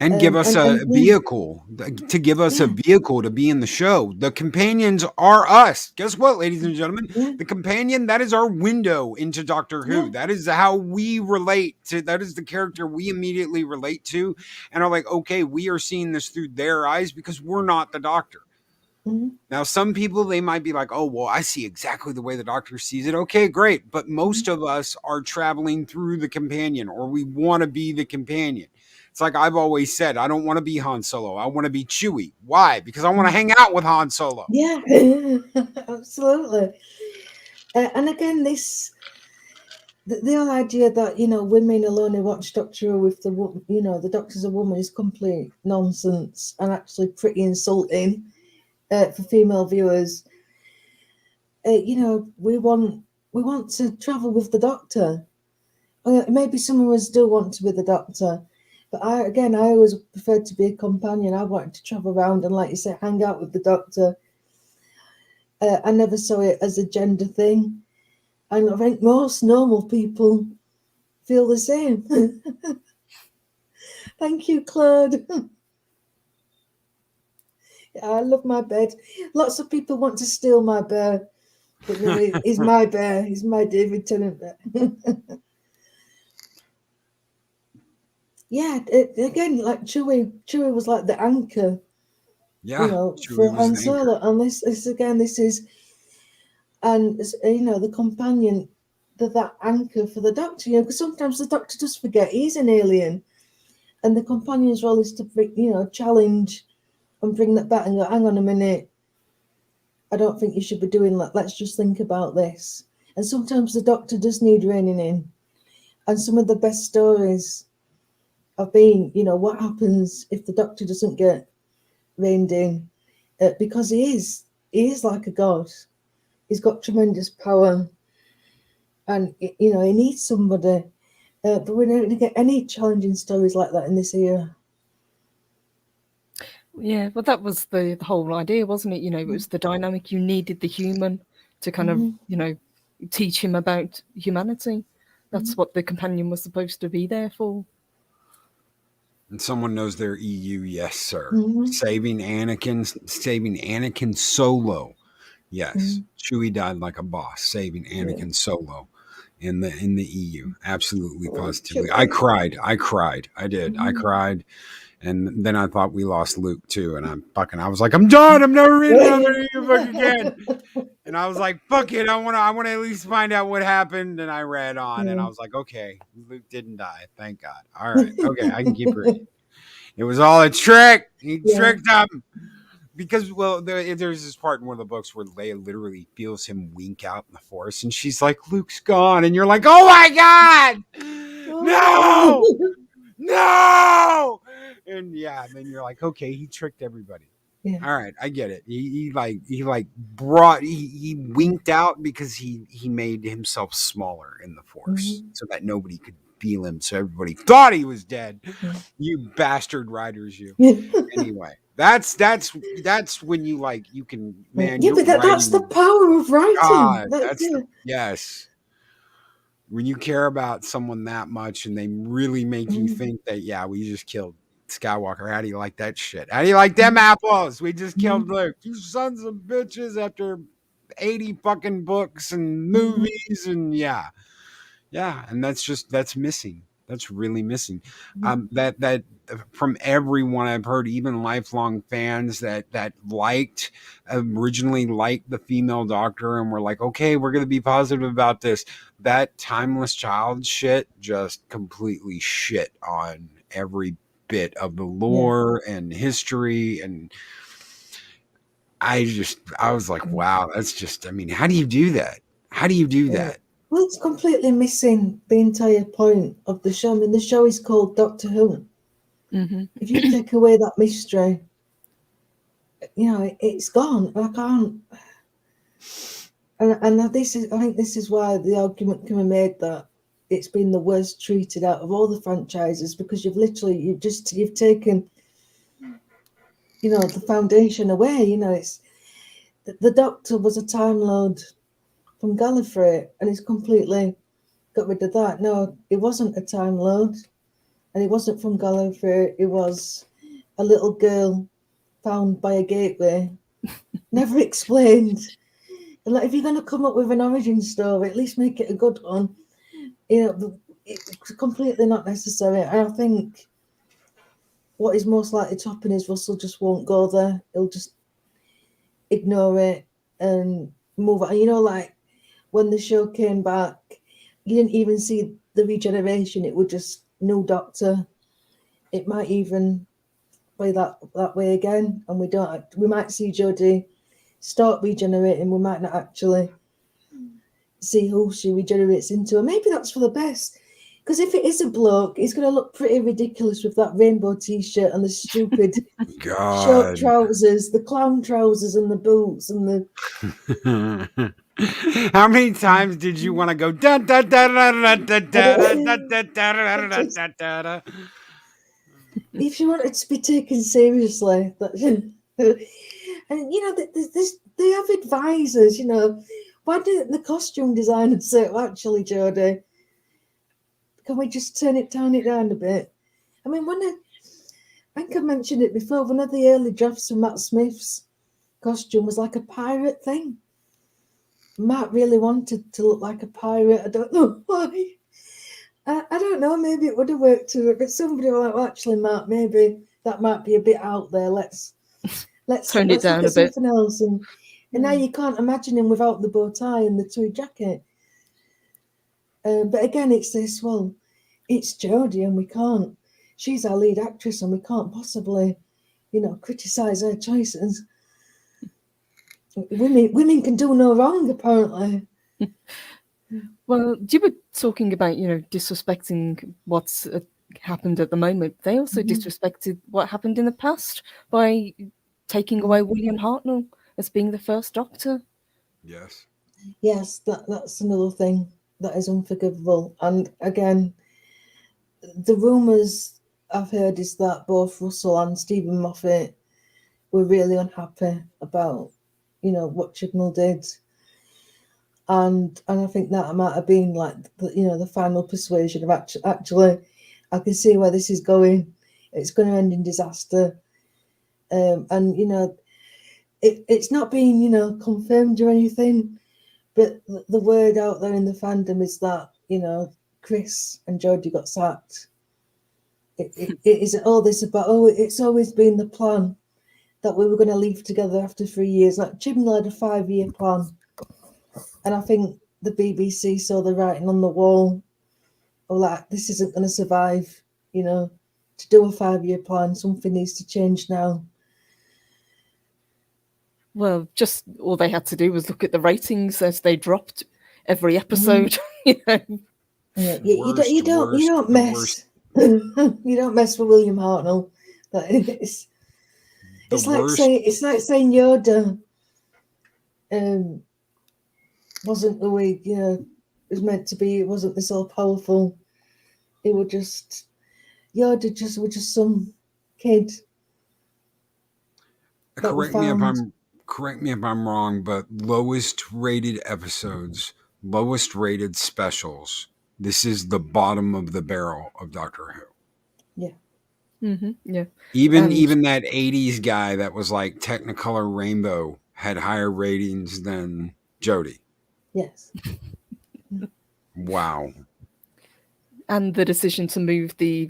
And give us a vehicle to be in the show. The companions are us. Guess what, ladies and gentlemen? The companion, that is our window into Doctor Who. That is how we relate to, that is the character we immediately relate to and are like, okay, we are seeing this through their eyes because we're not the Doctor. Now, some people, they might be like, oh, well, I see exactly the way the Doctor sees it. Okay, great. But most of us are traveling through the companion, or we want to be the companion. It's like I've always said, I don't want to be Han Solo. I want to be Chewie. Why? Because I want to hang out with Han Solo. Yeah, absolutely. And again, the whole idea that, you know, women will only watch Doctor Who if the Doctor's a woman is complete nonsense and actually pretty insulting for female viewers. You know, we want to travel with the Doctor. Maybe some of us do want to be the Doctor, but I always preferred to be a companion. I wanted to travel around and, like you say, hang out with the Doctor. I never saw it as a gender thing. And I think most normal people feel the same. Thank you, Claude. I love my bed. Lots of people want to steal my bear, but really, it's my bear. It's my David Tennant bear. Yeah, again, like Chewie was like the anchor. Yeah, you know, Chewie for was Han an Solo. anchor. And this is, and you know, the companion, that anchor for the Doctor. You know, because sometimes the Doctor does forget he's an alien, and the companion's role is to, you know, challenge and bring that back and go, hang on a minute, I don't think you should be doing that. Let's just think about this. And sometimes the Doctor does need reining in. And some of the best stories have been, you know, what happens if the Doctor doesn't get reined in? Because he is like a god. He's got tremendous power. And, you know, he needs somebody. But we're not going to get any challenging stories like that in this era. Yeah, well, that was the whole idea, wasn't it? You know, it was the dynamic. You needed the human to kind of, you know, teach him about humanity. That's what the companion was supposed to be there for. And someone knows their EU, yes, sir. Mm-hmm. Saving Anakin Solo. Yes. Chewie died like a boss, saving Anakin Solo in the EU. Absolutely, positively. I cried. I did. I cried. And then I thought we lost Luke too. And I was like, I'm done. I'm never reading another EU book again. And I was like, fuck it. I want to at least find out what happened. And I read on and I was like, okay, Luke didn't die. Thank God. All right. Okay. I can keep reading. It was all a trick. He tricked him. Because, well, there's this part in one of the books where Leia literally feels him wink out in the forest, and she's like, Luke's gone. And you're like, oh my God! No! And yeah, then you're like, okay, he tricked everybody. Yeah. All right, I get it. He winked out because he made himself smaller in the force so that nobody could feel him, so everybody thought he was dead. You bastard writers, you. Anyway. That's when you can, man. Yeah, but that's the power of writing. God, yes. When you care about someone that much and they really make you think that, yeah, we just killed Skywalker. How do you like that shit? How do you like them apples? We just killed Luke. You sons of bitches after 80 fucking books and movies and yeah. And that's missing. That's really missing. That from everyone I've heard, even lifelong fans that originally liked the female Doctor and were like, okay, we're going to be positive about this. That timeless child shit just completely shit on every bit of the lore and history. And I was like, wow, that's just, I mean, how do you do that? How do you do that? Well, it's completely missing the entire point of the show. I mean, the show is called Doctor Who. If you take away that mystery, you know, it's gone. I can't. And I think this is why the argument can be made that it's been the worst treated out of all the franchises, because you've taken, you know, the foundation away. You know, it's the Doctor was a Time Lord from Gallifrey, and he's completely got rid of that. No, it wasn't a Time Lord, and it wasn't from Gallifrey. It was a little girl found by a gateway, never explained. And like, if you're going to come up with an origin story, at least make it a good one. You know, it's completely not necessary. And I think what is most likely to happen is Russell just won't go there. He'll just, ignore it and move on. You know, like when the show came back, you didn't even see the regeneration. It was just new Doctor. It might even play that way again, and we might see Jodie start regenerating. We might not actually see who she regenerates into, and maybe that's for the best. Because if it is a bloke, he's going to look pretty ridiculous with that rainbow T-shirt and the stupid short God. trousers, the clown trousers, and the boots, and the. How many times did you want to go da da da da da da da da da da da da? If you wanted to be taken seriously, and you know, they have advisors. You know, why didn't the costume designer say, well, actually, Jodie, can we just tone it down a bit? I mean, I think I mentioned it before, one of the early drafts of Matt Smith's costume was like a pirate thing. Matt really wanted to look like a pirate. I don't know why. I don't know, maybe it would have worked to it, but somebody was like, well, actually, Matt, maybe that might be a bit out there. Let's Turn it down look at a bit. something else. And now you can't imagine him without the bow tie and the tweed jacket. But again, it's this, well, it's Jodie and we can't. She's our lead actress and we can't possibly, you know, criticise her choices. Women can do no wrong, apparently. Well, you were talking about, you know, disrespecting what's happened at the moment. They also disrespected what happened in the past by taking away William Hartnell as being the first Doctor. Yes. Yes, that's another thing that is unforgivable. And again, the rumours I've heard is that both Russell and Stephen Moffat were really unhappy about, you know, what Chibnall did. And I think that might have been like, the final persuasion of actually, I can see where this is going. It's going to end in disaster. And, you know, it's not being, you know, confirmed or anything, but the word out there in the fandom is that, you know, Chris and Jodie got sacked. It is all this about, it's always been the plan that we were going to leave together after 3 years. Like Chibnall had a 5-year plan. And I think the BBC saw the writing on the wall of like, this isn't going to survive, you know, to do a 5-year plan. Something needs to change now. Well, just all they had to do was look at the ratings as they dropped every episode. You know? Yeah, you don't mess you don't mess with William Hartnell. It's like saying Yoda wasn't the way, you know, it was meant to be. It wasn't this all powerful. It was just Yoda was just some kid. Correct me if I'm wrong, but lowest rated episodes, lowest rated specials. This is the bottom of the barrel of Doctor Who. Yeah. Yeah. Even that 80s guy that was like Technicolor Rainbow had higher ratings than Jodie. Yes. Wow. And the decision to move the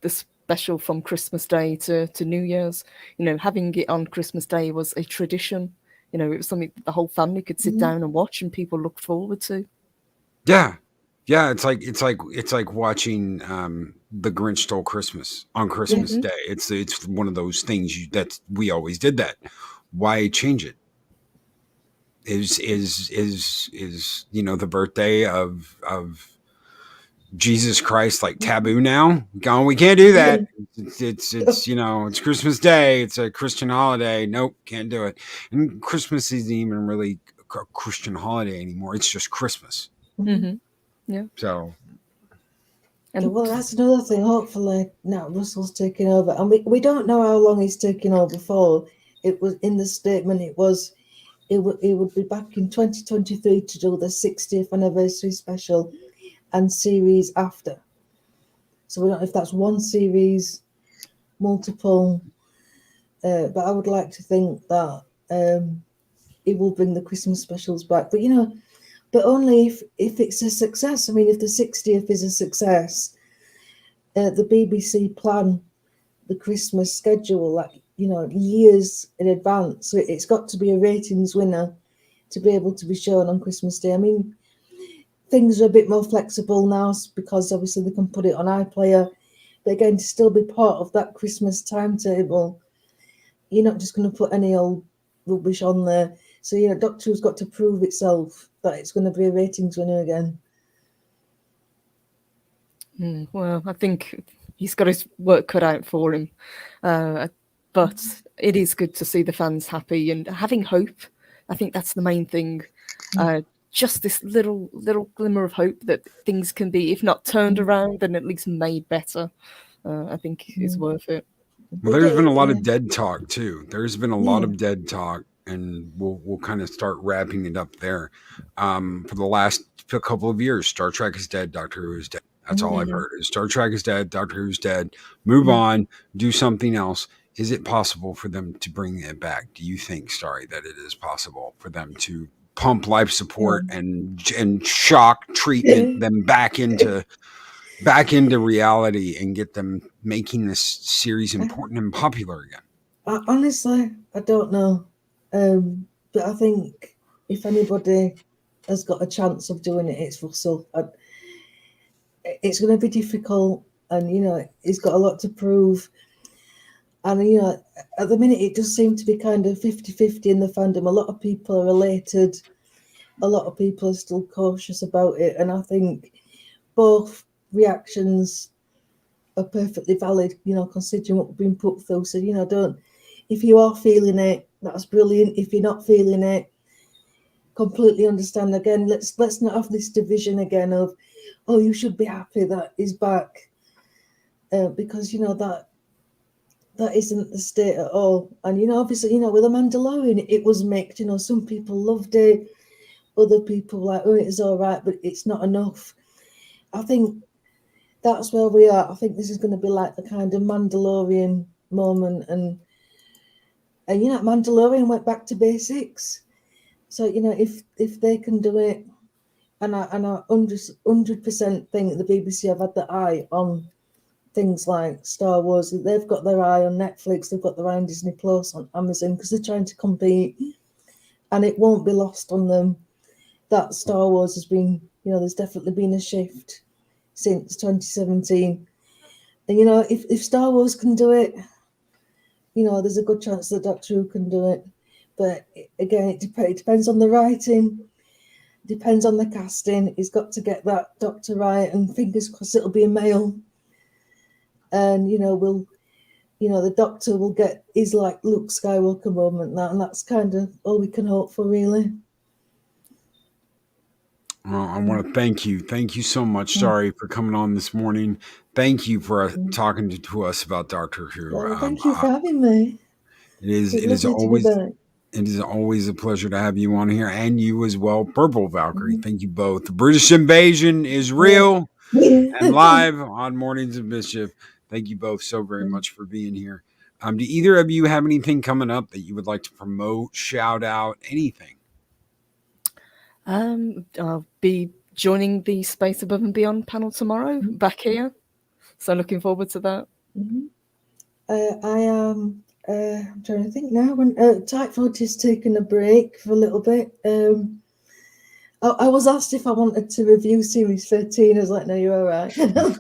special from Christmas Day to New Year's, you know, having it on Christmas Day was a tradition. You know, it was something that the whole family could sit down and watch, and people looked forward to. Yeah, it's like watching The Grinch Stole Christmas on Christmas Day. It's one of those things that we always did that. Why change it? Is you know, the birthday of Jesus Christ like taboo now? We can't do that. It's you know, it's Christmas Day. It's a Christian holiday. Nope, can't do it. And Christmas isn't even really a Christian holiday anymore. It's just Christmas. Yeah. So. Well, that's another thing. Hopefully now Russell's taking over, and we don't know how long he's taking over for. It was in the statement. It would be back in 2023 to do the 60th anniversary special and series after. So we don't know if that's one series, multiple, but I would like to think that it will bring the Christmas specials back. But, you know, but only if it's a success. I mean, if the 60th is a success, the BBC plan the Christmas schedule. Like years in advance. So it's got to be a ratings winner to be able to be shown on Christmas Day. I mean, things are a bit more flexible now because obviously they can put it on iPlayer, but again, to still be part of that Christmas timetable, you're not just going to put any old rubbish on there. So, Doctor Who's got to prove itself that it's going to be a ratings winner again. Well, I think he's got his work cut out for him. But it is good to see the fans happy and having hope. I think that's the main thing. Just this little glimmer of hope that things can be, if not turned around, then at least made better. I think is worth it. Well, there's been a lot of dead talk too. There's been a lot of dead talk, and we'll kind of start wrapping it up there. For the last couple of years, Star Trek is dead, Doctor Who is dead. That's all I've heard. Star Trek is dead, Doctor Who's dead. Move on, do something else. Is it possible for them to bring it back? Do you think, Starry, that it is possible for them to pump life support and shock treatment them back into reality and get them making this series important and popular again? Honestly, I don't know. But I think if anybody has got a chance of doing it, it's Russell. It's going to be difficult, and he's got a lot to prove. And at the minute it does seem to be kind of 50-50 in the fandom. A lot of people are elated, a lot of people are still cautious about it, and I think both reactions are perfectly valid, considering what we've been put through. So, if you are feeling it, that's brilliant. If you're not feeling it, completely understand. Again, let's not have this division again of, oh, you should be happy that he's back, because that isn't the state at all. And obviously, with The Mandalorian, it was mixed. Some people loved it, other people were like, oh, it's all right, but it's not enough. I think that's where we are. I think this is going to be like the kind of Mandalorian moment, and Mandalorian went back to basics. So if they can do it, and I 100% think the BBC have had their eye on things like Star Wars. They've got their eye on Netflix. They've got their eye on Disney Plus, on Amazon, because they're trying to compete, and it won't be lost on them that Star Wars has been. There's definitely been a shift since 2017, and if Star Wars can do it, there's a good chance that Doctor Who can do it. But again, it depends on the writing, depends on the casting. He's got to get that Doctor right, and fingers crossed it'll be a male. And the Doctor will get his like Luke Skywalker moment, and that's kind of all we can hope for, really. Well, I want to thank you so much, Starry, for coming on this morning. Thank you for talking to us about Doctor Who. Well, thank you for having me. It is always a pleasure to have you on here, and you as well, Purple Valkyrie. Thank you both. The British invasion is real and live on Mornings of Mischief. Thank you both so very much for being here. Do either of you have anything coming up that you would like to promote, shout out, anything? I'll be joining the Space Above and Beyond panel tomorrow back here. So looking forward to that. I am I'm trying to think now. When Typhoid is taking a break for a little bit. I was asked if I wanted to review Series 13. I was like, no, you're all right. No,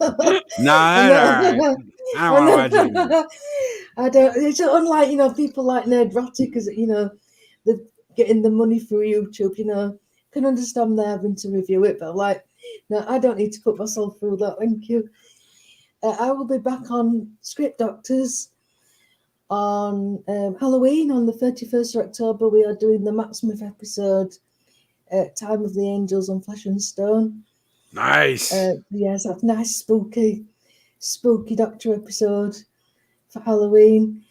I don't want to watch it. I don't. It's unlike, people like Nerdrotic, because, they're getting the money through YouTube, can understand they're having to review it, but I'm like, no, I don't need to put myself through that. Thank you. I will be back on Script Doctors on Halloween on the 31st of October. We are doing the Matt Smith episode, Time of the Angels on Flesh and Stone. Nice. Yes, that's nice, spooky Doctor episode for Halloween.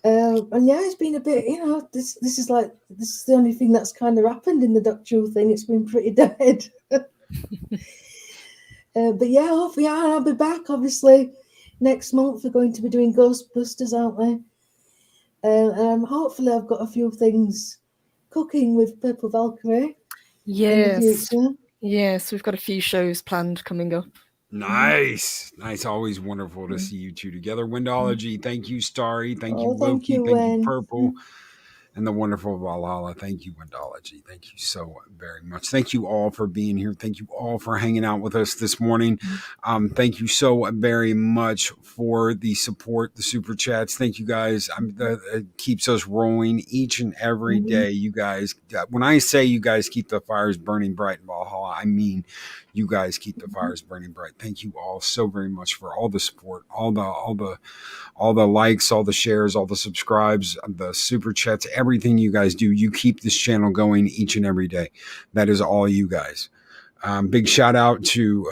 And yeah, it's been a bit, this is the only thing that's kind of happened in the Doctor Who thing. It's been pretty dead. But yeah, hopefully I'll be back. Obviously, next month we're going to be doing Ghostbusters, aren't we? Hopefully I've got a few things cooking with Purple Valkyrie. Yes, we've got a few shows planned coming up. Nice. Always wonderful to see you two together. Windology, thank you. Starry, thank you. Oh, thank Loki, you, thank you. Wen. Purple. And the wonderful Valhalla. Thank you, Windology. Thank you so very much. Thank you all for being here. Thank you all for hanging out with us this morning. Thank you so very much for the support, the super chats. Thank you guys. It keeps us rolling each and every day. You guys, when I say you guys keep the fires burning bright in Valhalla, I mean you guys keep the fires burning bright. Thank you all so very much for all the support, all the likes, all the shares, all the subscribes, the super chats, everything you guys do. You keep this channel going each and every day. That is all you guys. Big shout out to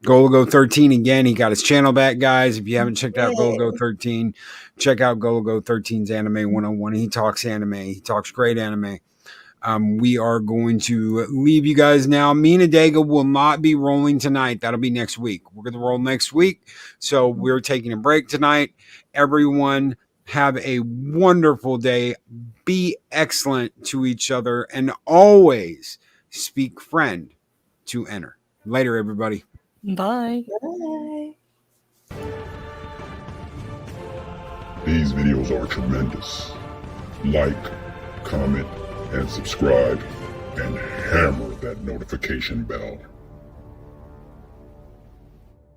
Golago 13 again. He got his channel back, guys. If you haven't checked out Golago 13, check out Golago 13's Anime 101. He talks anime. He talks great anime. We are going to leave you guys now. Me and Adega will not be rolling tonight. That'll be next week. We're going to roll next week. So we're taking a break tonight. Everyone have a wonderful day. Be excellent to each other and always speak friend to enter. Later, everybody. Bye. Bye. These videos are tremendous. Like, comment, and subscribe, and hammer that notification bell.